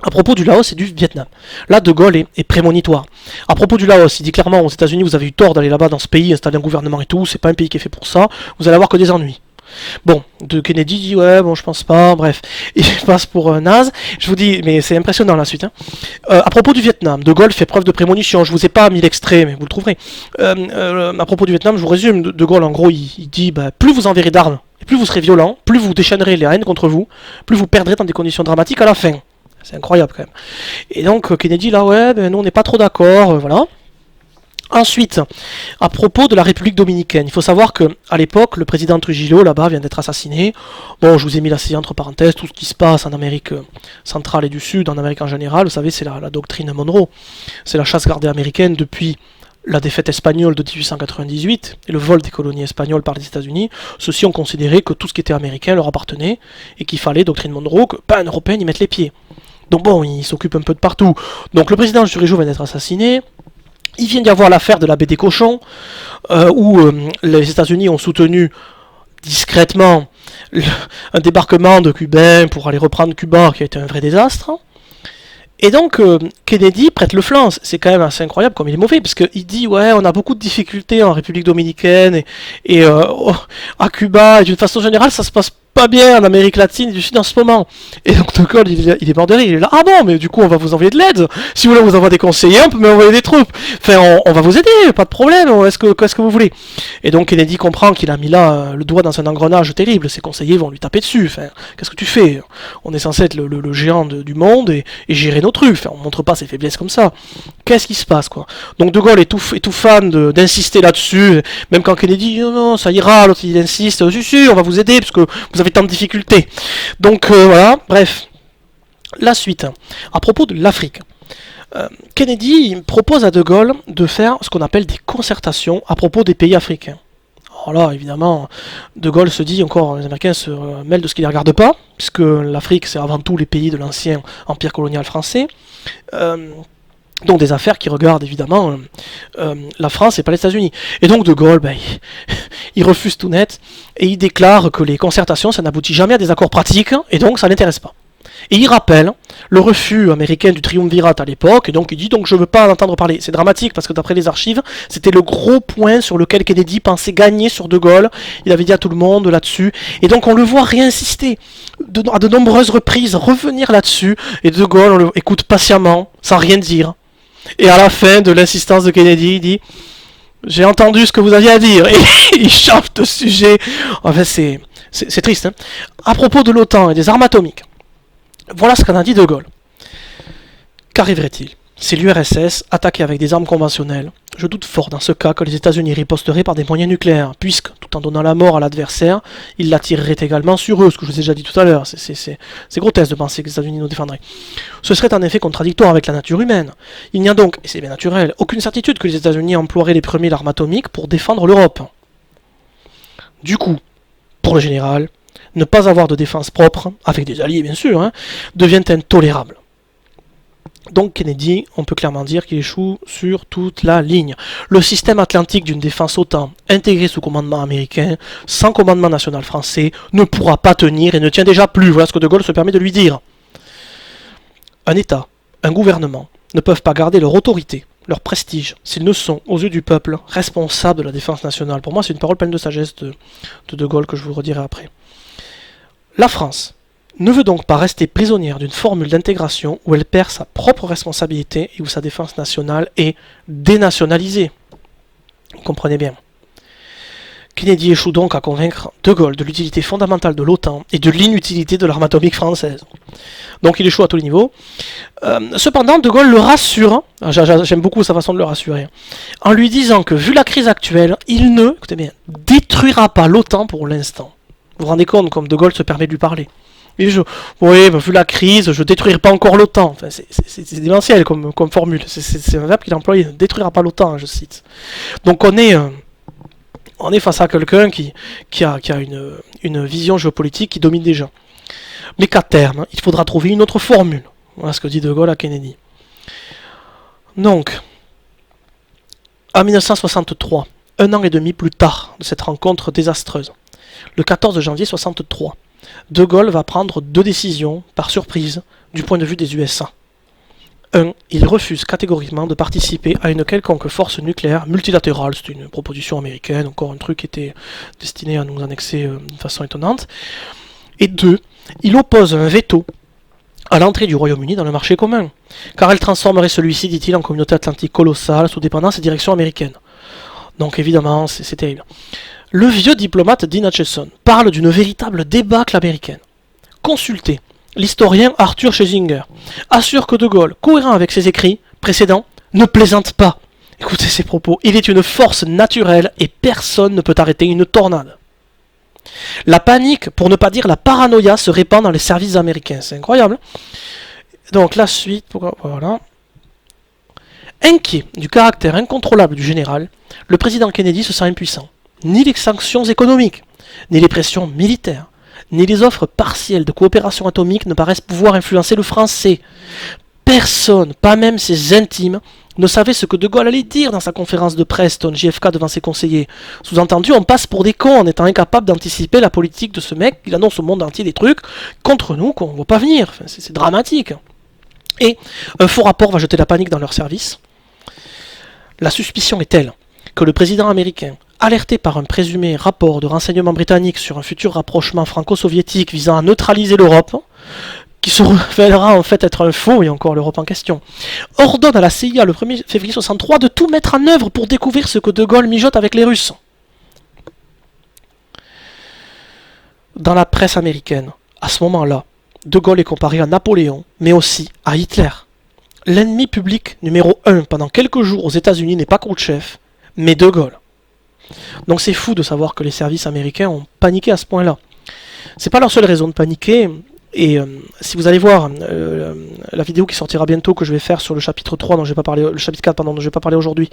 à propos du Laos et du Vietnam, là De Gaulle est prémonitoire. À propos du Laos, il dit clairement aux États-Unis, vous avez eu tort d'aller là-bas dans ce pays, installer un gouvernement et tout, c'est pas un pays qui est fait pour ça, vous allez avoir que des ennuis. Bon, de Kennedy dit ouais, bon, je pense pas, bref, il passe pour un naze. Je vous dis, mais c'est impressionnant la suite. Hein. À propos du Vietnam, De Gaulle fait preuve de prémonition. Je vous ai pas mis l'extrait, mais vous le trouverez. À propos du Vietnam, je vous résume. De Gaulle, en gros, il dit plus vous enverrez d'armes, et plus vous serez violent, plus vous déchaînerez les haines contre vous, plus vous perdrez dans des conditions dramatiques à la fin. C'est incroyable quand même. Et donc Kennedy là, ouais, nous on n'est pas trop d'accord, voilà. Ensuite, à propos de la République dominicaine, il faut savoir que à l'époque, le président Trujillo là-bas vient d'être assassiné. Bon, je vous ai mis là entre parenthèses tout ce qui se passe en Amérique centrale et du Sud, en Amérique en général. Vous savez, c'est la doctrine Monroe, c'est la chasse gardée américaine depuis la défaite espagnole de 1898 et le vol des colonies espagnoles par les États-Unis. Ceux-ci ont considéré que tout ce qui était américain leur appartenait et qu'il fallait, doctrine Monroe, que pas un Européen y mette les pieds. Donc bon, il s'occupe un peu de partout. Donc le président Trujillo vient d'être assassiné. Il vient d'y avoir l'affaire de la baie des cochons, où les États-Unis ont soutenu discrètement un débarquement de Cubains pour aller reprendre Cuba, qui a été un vrai désastre. Et donc Kennedy prête le flanc. C'est quand même assez incroyable comme il est mauvais, parce qu'il dit ouais, on a beaucoup de difficultés en République dominicaine et à Cuba, et d'une façon générale ça se passe pas bien en Amérique latine et du Sud en ce moment. Et donc De Gaulle, il est mort de rire, il est là, ah bon, mais du coup on va vous envoyer de l'aide. Si vous voulez vous envoyer des conseillers, on peut même envoyer des troupes. Enfin, on va vous aider, pas de problème, qu'est-ce que vous voulez. Et donc Kennedy comprend qu'il a mis là le doigt dans un engrenage terrible, ses conseillers vont lui taper dessus. Enfin, qu'est-ce que tu fais? On est censé être le géant du monde et gérer nos trucs. Enfin, on montre pas ses faiblesses comme ça. Qu'est-ce qui se passe, quoi? Donc De Gaulle est tout fan d'insister là-dessus, même quand Kennedy dit non, ça ira, l'autre il insiste, si, on va vous aider, parce que vous avez tant de difficultés. Donc voilà, bref. La suite. À propos de l'Afrique. Kennedy propose à De Gaulle de faire ce qu'on appelle des concertations à propos des pays africains. Alors là, évidemment, De Gaulle se dit encore, les Américains se mêlent de ce qui ne les regarde pas, puisque l'Afrique, c'est avant tout les pays de l'ancien empire colonial français. Donc des affaires qui regardent évidemment la France et pas les États-Unis. Et donc De Gaulle, il refuse tout net, et il déclare que les concertations, ça n'aboutit jamais à des accords pratiques, et donc ça l'intéresse pas. Et il rappelle le refus américain du triumvirat à l'époque, et donc il dit donc je veux pas en entendre parler. C'est dramatique parce que d'après les archives, c'était le gros point sur lequel Kennedy pensait gagner sur De Gaulle. Il avait dit à tout le monde là-dessus, et donc on le voit réinsister à de nombreuses reprises, revenir là-dessus, et De Gaulle on le écoute patiemment, sans rien dire. Et à la fin de l'insistance de Kennedy, il dit j'ai entendu ce que vous aviez à dire, et il change de sujet. Enfin c'est triste, hein. À propos de l'OTAN et des armes atomiques, voilà ce qu'en a dit De Gaulle. Qu'arriverait-il si l'URSS attaquait avec des armes conventionnelles Je doute fort dans ce cas que les États-Unis riposteraient par des moyens nucléaires, puisque, tout en donnant la mort à l'adversaire, ils la tireraient également sur eux, ce que je vous ai déjà dit tout à l'heure. C'est grotesque de penser que les États-Unis nous défendraient. Ce serait en effet contradictoire avec la nature humaine. Il n'y a donc, et c'est bien naturel, aucune certitude que les États-Unis emploieraient les premiers l'arme atomique pour défendre l'Europe. Du coup, pour le général, ne pas avoir de défense propre, avec des alliés bien sûr, devient intolérable. Donc Kennedy, on peut clairement dire qu'il échoue sur toute la ligne. Le système atlantique d'une défense OTAN intégrée sous commandement américain, sans commandement national français, ne pourra pas tenir et ne tient déjà plus. Voilà ce que De Gaulle se permet de lui dire. Un État, un gouvernement, ne peuvent pas garder leur autorité, leur prestige, s'ils ne sont, aux yeux du peuple, responsables de la défense nationale. Pour moi, c'est une parole pleine de sagesse de Gaulle que je vous redirai après. La France ne veut donc pas rester prisonnière d'une formule d'intégration où elle perd sa propre responsabilité et où sa défense nationale est dénationalisée. Vous comprenez bien. Kennedy échoue donc à convaincre De Gaulle de l'utilité fondamentale de l'OTAN et de l'inutilité de l'arme atomique française. Donc il échoue à tous les niveaux. Cependant, De Gaulle le rassure, j'aime beaucoup sa façon de le rassurer, en lui disant que vu la crise actuelle, il ne, écoutez bien, détruira pas l'OTAN pour l'instant. Vous vous rendez compte comme De Gaulle se permet de lui parler. Oui, vu la crise, je ne détruirai pas encore l'OTAN. Enfin, c'est démentiel comme formule. C'est un verbe qu'il emploie, il ne détruira pas l'OTAN, je cite. Donc on est face à quelqu'un qui a une vision géopolitique qui domine déjà. Mais qu'à terme, il faudra trouver une autre formule. Voilà ce que dit De Gaulle à Kennedy. Donc, en 1963, un an et demi plus tard de cette rencontre désastreuse, le 14 janvier 1963, De Gaulle va prendre deux décisions, par surprise, du point de vue des USA. 1. Il refuse catégoriquement de participer à une quelconque force nucléaire multilatérale. C'est une proposition américaine, encore un truc qui était destiné à nous annexer de façon étonnante. Et 2. Il oppose un veto à l'entrée du Royaume-Uni dans le marché commun, car elle transformerait celui-ci, dit-il, en communauté atlantique colossale sous dépendance et direction américaine. Donc évidemment, c'est terrible. Le vieux diplomate Dean Acheson parle d'une véritable débâcle américaine. Consultez. L'historien Arthur Schlesinger assure que De Gaulle, cohérent avec ses écrits précédents, ne plaisante pas. Écoutez ses propos. Il est une force naturelle et personne ne peut arrêter une tornade. La panique, pour ne pas dire la paranoïa, se répand dans les services américains. C'est incroyable. Donc la suite, voilà. Inquiet du caractère incontrôlable du général, le président Kennedy se sent impuissant. Ni les sanctions économiques, ni les pressions militaires, ni les offres partielles de coopération atomique ne paraissent pouvoir influencer le français. Personne, pas même ses intimes, ne savait ce que De Gaulle allait dire dans sa conférence de presse JFK devant ses conseillers. Sous-entendu, on passe pour des cons en étant incapable d'anticiper la politique de ce mec. Il annonce au monde entier des trucs contre nous qu'on ne voit pas venir. Enfin, c'est dramatique. Et un faux rapport va jeter la panique dans leur service. La suspicion est telle que le président américain, alerté par un présumé rapport de renseignement britannique sur un futur rapprochement franco-soviétique visant à neutraliser l'Europe, qui se révélera en fait être un faux, et encore l'Europe en question, ordonne à la CIA le 1er février 1963 de tout mettre en œuvre pour découvrir ce que De Gaulle mijote avec les Russes. Dans la presse américaine, à ce moment-là, De Gaulle est comparé à Napoléon, mais aussi à Hitler. L'ennemi public numéro 1 pendant quelques jours aux États-Unis n'est pas Khrouchtchev, mais De Gaulle. Donc c'est fou de savoir que les services américains ont paniqué à ce point-là. C'est pas leur seule raison de paniquer, et si vous allez voir la vidéo qui sortira bientôt que je vais faire sur le chapitre 3 dont j'ai pas parlé, le chapitre 4 pardon, dont je vais pas parler aujourd'hui,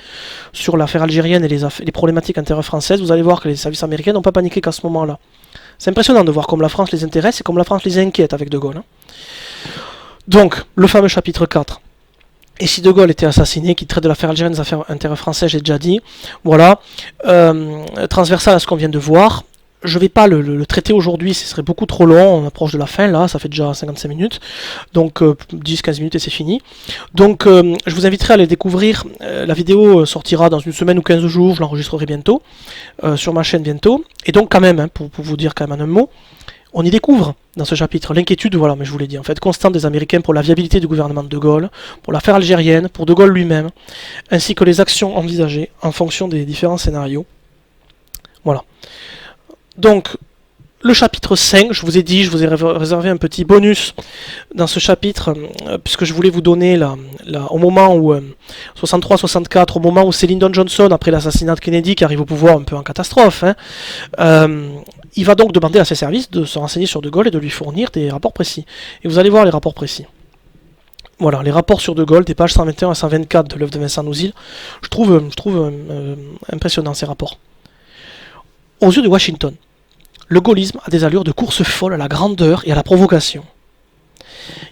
sur l'affaire algérienne et les problématiques intérieures françaises, vous allez voir que les services américains n'ont pas paniqué qu'à ce moment-là. C'est impressionnant de voir comme la France les intéresse et comme la France les inquiète avec De Gaulle. Donc, le fameux chapitre 4. Et si De Gaulle était assassiné, qui traite de l'affaire algérienne, des affaires intérieures françaises, j'ai déjà dit, voilà, transversal à ce qu'on vient de voir. Je ne vais pas le traiter aujourd'hui, ce serait beaucoup trop long, on approche de la fin là, ça fait déjà 55 minutes, donc 10-15 minutes et c'est fini. Donc je vous inviterai à aller découvrir, la vidéo sortira dans une semaine ou 15 jours, je l'enregistrerai bientôt, sur ma chaîne bientôt, et donc quand même, pour vous dire quand même en un mot, on y découvre dans ce chapitre l'inquiétude, voilà, mais je vous l'ai dit, en fait, constante des Américains pour la viabilité du gouvernement de De Gaulle, pour l'affaire algérienne, pour De Gaulle lui-même, ainsi que les actions envisagées en fonction des différents scénarios. Voilà. Donc, le chapitre 5, je vous ai dit, je vous ai réservé un petit bonus dans ce chapitre, puisque je voulais vous donner, au moment où, 63-64, au moment où c'est Lyndon Johnson, après l'assassinat de Kennedy, qui arrive au pouvoir un peu en catastrophe, il va donc demander à ses services de se renseigner sur De Gaulle et de lui fournir des rapports précis. Et vous allez voir les rapports précis. Voilà, les rapports sur De Gaulle, des pages 121 à 124 de l'œuvre de Vincent Nouzil. Je trouve impressionnant ces rapports. Aux yeux de Washington, le gaullisme a des allures de course folle à la grandeur et à la provocation.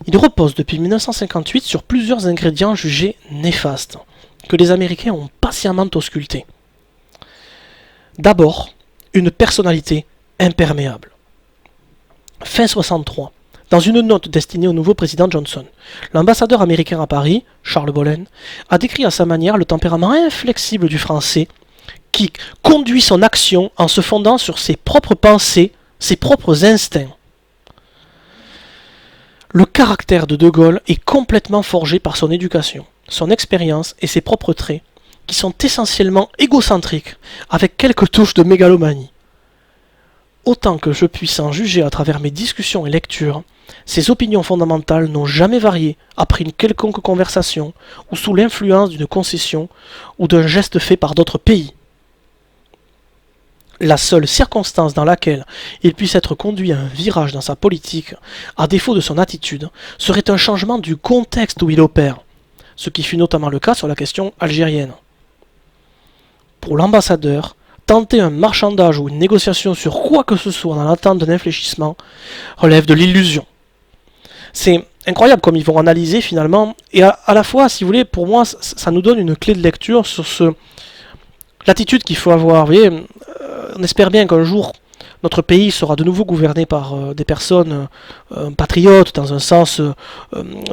Il repose depuis 1958 sur plusieurs ingrédients jugés néfastes, que les Américains ont patiemment auscultés. D'abord, une personnalité imperméable. Fin 63, dans une note destinée au nouveau président Johnson, l'ambassadeur américain à Paris, Charles Bollen, a décrit à sa manière le tempérament inflexible du Français qui conduit son action en se fondant sur ses propres pensées, ses propres instincts. Le caractère de De Gaulle est complètement forgé par son éducation, son expérience et ses propres traits, qui sont essentiellement égocentriques, avec quelques touches de mégalomanie. Autant que je puisse en juger à travers mes discussions et lectures, ses opinions fondamentales n'ont jamais varié après une quelconque conversation ou sous l'influence d'une concession ou d'un geste fait par d'autres pays. La seule circonstance dans laquelle il puisse être conduit à un virage dans sa politique, à défaut de son attitude, serait un changement du contexte où il opère, ce qui fut notamment le cas sur la question algérienne. Pour l'ambassadeur, tenter un marchandage ou une négociation sur quoi que ce soit dans l'attente d'un infléchissement relève de l'illusion. C'est incroyable comme ils vont analyser finalement, et à la fois, si vous voulez, pour moi, ça nous donne une clé de lecture sur l'attitude qu'il faut avoir. Vous voyez, on espère bien qu'un jour, notre pays sera de nouveau gouverné par des personnes patriotes, dans un sens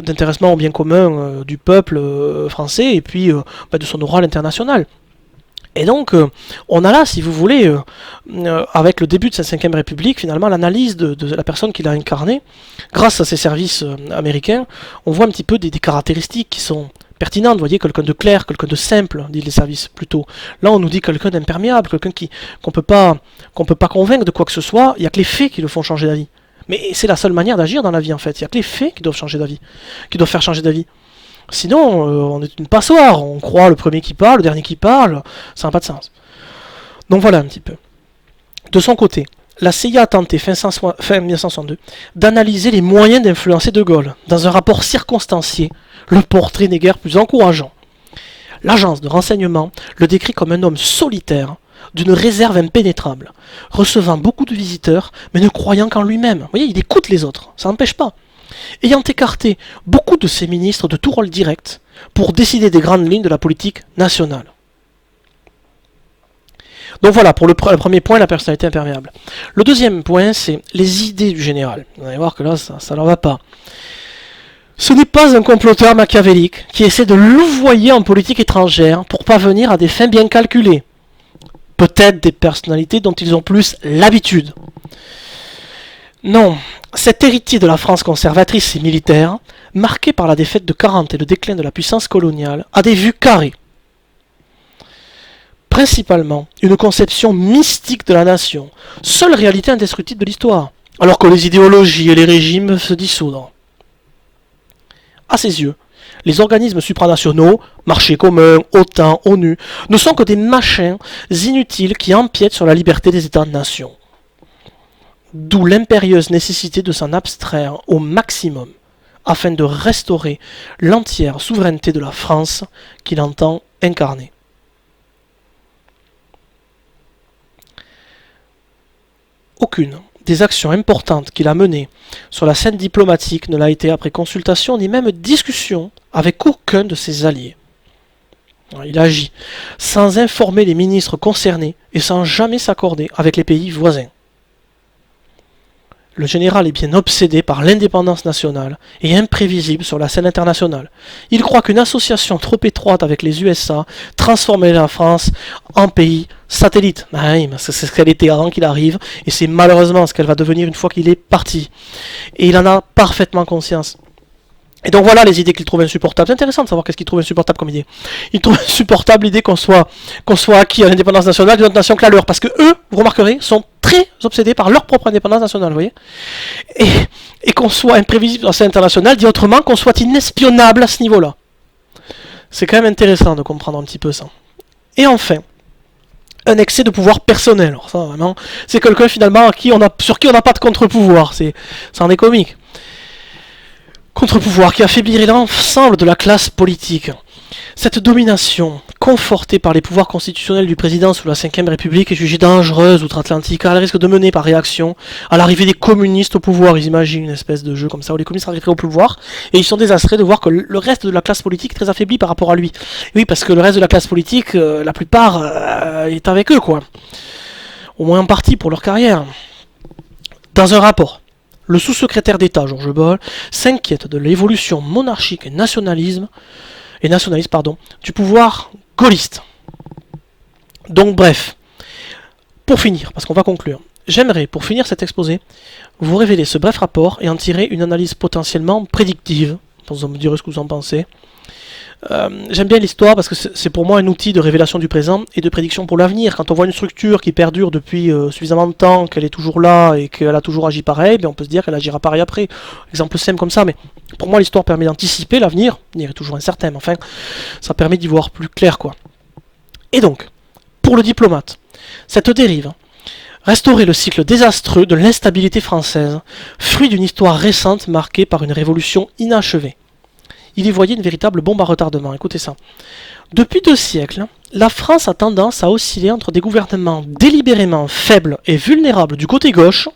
d'intéressement au bien commun du peuple français, et puis de son oral international. Et donc, on a là, si vous voulez, avec le début de cette 5e République, finalement, l'analyse de la personne qu'il a incarnée, grâce à ses services américains, on voit un petit peu des caractéristiques qui sont pertinentes. Vous voyez, quelqu'un de clair, quelqu'un de simple, disent les services plutôt. Là, on nous dit quelqu'un d'imperméable, quelqu'un qu'on peut pas convaincre de quoi que ce soit. Il n'y a que les faits qui le font changer d'avis. Mais c'est la seule manière d'agir dans la vie, en fait. Il n'y a que les faits qui doivent changer d'avis, qui doivent faire changer d'avis. Sinon, on est une passoire, on croit le premier qui parle, le dernier qui parle, ça n'a pas de sens. Donc voilà un petit peu. De son côté, la CIA a tenté, fin 1962, d'analyser les moyens d'influencer De Gaulle. Dans un rapport circonstancié, le portrait n'est guère plus encourageant. L'agence de renseignement le décrit comme un homme solitaire, d'une réserve impénétrable, recevant beaucoup de visiteurs, mais ne croyant qu'en lui-même. Vous voyez, il écoute les autres, ça n'empêche pas. Ayant écarté beaucoup de ses ministres de tout rôle direct pour décider des grandes lignes de la politique nationale. Donc voilà, pour le premier point, la personnalité imperméable. Le deuxième point, c'est les idées du général. Vous allez voir que là, ça ne leur va pas. Ce n'est pas un comploteur machiavélique qui essaie de louvoyer en politique étrangère pour parvenir à des fins bien calculées. Peut-être des personnalités dont ils ont plus l'habitude. Non, cet héritier de la France conservatrice et militaire, marqué par la défaite de 40 et le déclin de la puissance coloniale, a des vues carrées. Principalement, une conception mystique de la nation, seule réalité indestructible de l'histoire, alors que les idéologies et les régimes peuvent se dissoudre. À ses yeux, les organismes supranationaux, marché commun, OTAN, ONU, ne sont que des machins inutiles qui empiètent sur la liberté des États-nations. D'où l'impérieuse nécessité de s'en abstraire au maximum, afin de restaurer l'entière souveraineté de la France qu'il entend incarner. Aucune des actions importantes qu'il a menées sur la scène diplomatique ne l'a été après consultation ni même discussion avec aucun de ses alliés. Il agit sans informer les ministres concernés et sans jamais s'accorder avec les pays voisins. Le général est bien obsédé par l'indépendance nationale et imprévisible sur la scène internationale. Il croit qu'une association trop étroite avec les USA transformerait la France en pays satellite. C'est ce qu'elle était avant qu'il arrive, et c'est malheureusement ce qu'elle va devenir une fois qu'il est parti. Et il en a parfaitement conscience. Et donc voilà les idées qu'il trouve insupportables. C'est intéressant de savoir qu'est-ce qu'il trouve insupportable comme idée. Il trouve insupportable l'idée qu'on soit acquis à l'indépendance nationale d'une autre nation que la leur, parce que eux, vous remarquerez, sont très obsédés par leur propre indépendance nationale, vous voyez. Et qu'on soit imprévisible dans la scène internationale, dit autrement qu'on soit inespionnable à ce niveau-là. C'est quand même intéressant de comprendre un petit peu ça. Et enfin, un excès de pouvoir personnel. Alors ça, vraiment, c'est quelqu'un finalement sur qui on n'a pas de contre-pouvoir. Ça en est comique. Contre-pouvoir qui affaiblirait l'ensemble de la classe politique. Cette domination, confortée par les pouvoirs constitutionnels du président sous la Ve République, est jugée dangereuse outre-Atlantique, car elle risque de mener par réaction à l'arrivée des communistes au pouvoir. Ils imaginent une espèce de jeu comme ça où les communistes arriveraient au pouvoir, et ils sont désastrés de voir que le reste de la classe politique est très affaibli par rapport à lui. Oui, parce que le reste de la classe politique, la plupart, est avec eux, quoi. Au moins en partie pour leur carrière. Dans un rapport, le sous-secrétaire d'État, Georges Boll, s'inquiète de l'évolution monarchique et nationaliste, du pouvoir gaulliste. Donc bref, pour finir, parce qu'on va conclure, j'aimerais, pour finir cet exposé, vous révéler ce bref rapport et en tirer une analyse potentiellement prédictive. Vous me direz ce que vous en pensez. J'aime bien l'histoire parce que c'est pour moi un outil de révélation du présent et de prédiction pour l'avenir. Quand on voit une structure qui perdure depuis suffisamment de temps, qu'elle est toujours là et qu'elle a toujours agi pareil, on peut se dire qu'elle agira pareil après. Exemple simple comme ça, mais pour moi l'histoire permet d'anticiper l'avenir. L'avenir est toujours incertain, mais enfin, ça permet d'y voir plus clair, quoi. Et donc, pour le diplomate, cette dérive restaurer le cycle désastreux de l'instabilité française, fruit d'une histoire récente marquée par une révolution inachevée. Il y voyait une véritable bombe à retardement. Écoutez ça. Depuis 2 siècles, la France a tendance à osciller entre des gouvernements délibérément faibles et vulnérables du côté gauche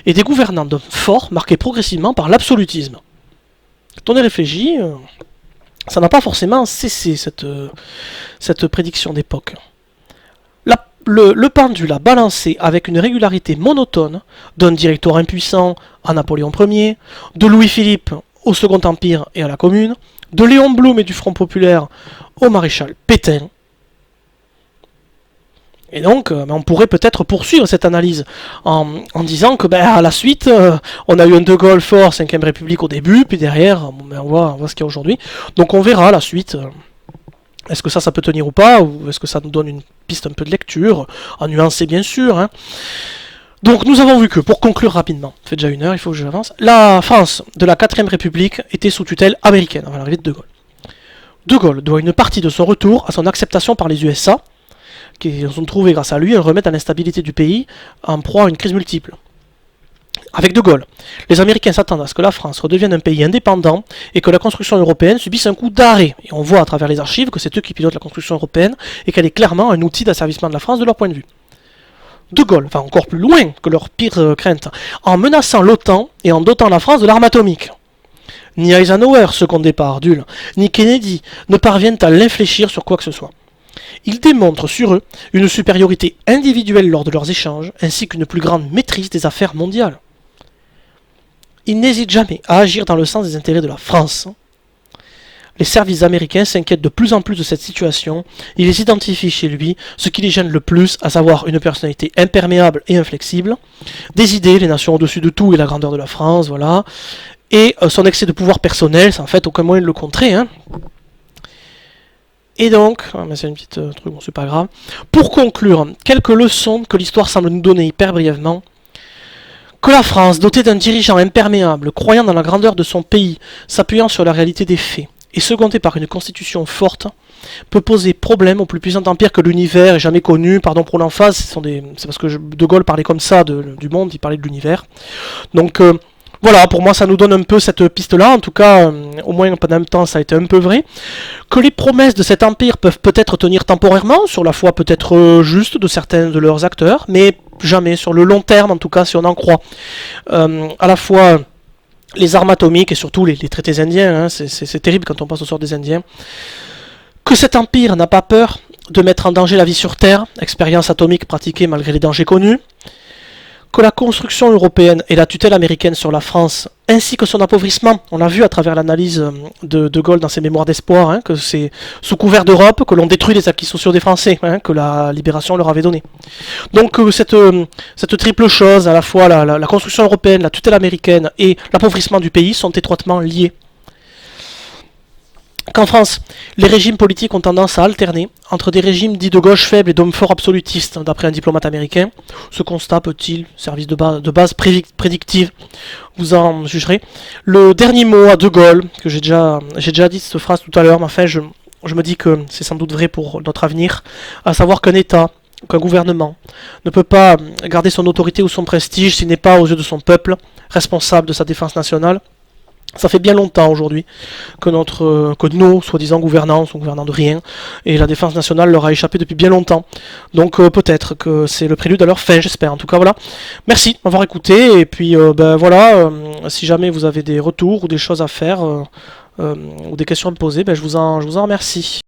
et des gouvernants forts marqués progressivement par l'absolutisme. Quand on y réfléchit, ça n'a pas forcément cessé cette prédiction d'époque. Le pendule a balancé avec une régularité monotone d'un directoire impuissant à Napoléon Ier, de Louis-Philippe au Second Empire et à la Commune, de Léon Blum et du Front Populaire au maréchal Pétain. Et donc, on pourrait peut-être poursuivre cette analyse en disant que à la suite, on a eu un De Gaulle fort, 5ème République au début, puis derrière, on voit ce qu'il y a aujourd'hui. Donc on verra la suite. Est-ce que ça peut tenir ou pas, ou est-ce que ça nous donne une piste un peu de lecture, à nuancer bien sûr, hein. Donc nous avons vu que, pour conclure rapidement, ça fait déjà 1 heure, il faut que j'avance, la France de la 4ème République était sous tutelle américaine avant l'arrivée de De Gaulle. De Gaulle doit une partie de son retour à son acceptation par les USA, qui ont trouvé grâce à lui un remède à l'instabilité du pays en proie à une crise multiple. Avec De Gaulle, les Américains s'attendent à ce que la France redevienne un pays indépendant et que la construction européenne subisse un coup d'arrêt. Et on voit à travers les archives que c'est eux qui pilotent la construction européenne et qu'elle est clairement un outil d'asservissement de la France de leur point de vue. De Gaulle va encore plus loin que leur pire crainte, en menaçant l'OTAN et en dotant la France de l'arme atomique. Ni Eisenhower, second départ d'Hull, ni Kennedy ne parviennent à l'infléchir sur quoi que ce soit. Ils démontrent sur eux une supériorité individuelle lors de leurs échanges, ainsi qu'une plus grande maîtrise des affaires mondiales. Ils n'hésitent jamais à agir dans le sens des intérêts de la France. Les services américains s'inquiètent de plus en plus de cette situation. Ils identifient chez lui ce qui les gêne le plus, à savoir une personnalité imperméable et inflexible, des idées, les nations au-dessus de tout et la grandeur de la France, voilà, et son excès de pouvoir personnel, c'est en fait aucun moyen de le contrer, hein. Et donc, mais c'est une petite truc, bon c'est pas grave, pour conclure, quelques leçons que l'histoire semble nous donner hyper brièvement. Que la France, dotée d'un dirigeant imperméable, croyant dans la grandeur de son pays, s'appuyant sur la réalité des faits, et secondée par une constitution forte, peut poser problème au plus puissant empire que l'univers ait jamais connu. Pardon pour l'emphase, c'est parce que De Gaulle parlait comme ça du monde, il parlait de l'univers. Donc voilà, pour moi ça nous donne un peu cette piste-là, en tout cas, au moins pendant un temps ça a été un peu vrai. Que les promesses de cet empire peuvent peut-être tenir temporairement, sur la foi peut-être juste de certains de leurs acteurs, mais jamais sur le long terme, en tout cas si on en croit. À la fois les armes atomiques et surtout les traités indiens, hein, c'est terrible quand on passe au sort des Indiens. Que cet empire n'a pas peur de mettre en danger la vie sur Terre, expérience atomique pratiquée malgré les dangers connus. Que la construction européenne et la tutelle américaine sur la France, ainsi que son appauvrissement, on l'a vu à travers l'analyse de Gaulle dans ses mémoires d'espoir, hein, que c'est sous couvert d'Europe que l'on détruit les acquis sociaux des Français, hein, que la libération leur avait donné. Donc cette triple chose, à la fois la construction européenne, la tutelle américaine et l'appauvrissement du pays, sont étroitement liés. qu'en France, les régimes politiques ont tendance à alterner entre des régimes dits de gauche faible et d'hommes forts absolutistes, d'après un diplomate américain. Ce constat peut-il, service de base prédictive, vous en jugerez. Le dernier mot à De Gaulle, que j'ai déjà dit cette phrase tout à l'heure, mais enfin je me dis que c'est sans doute vrai pour notre avenir, à savoir qu'un État, qu'un gouvernement ne peut pas garder son autorité ou son prestige s'il n'est pas aux yeux de son peuple responsable de sa défense nationale. Ça fait bien longtemps aujourd'hui que nos soi-disant gouvernants sont gouvernants de rien, et la défense nationale leur a échappé depuis bien longtemps. Donc peut-être que c'est le prélude à leur fin, j'espère. En tout cas, voilà. Merci de m'avoir écouté, et puis si jamais vous avez des retours ou des choses à faire ou des questions à me poser, je vous en remercie.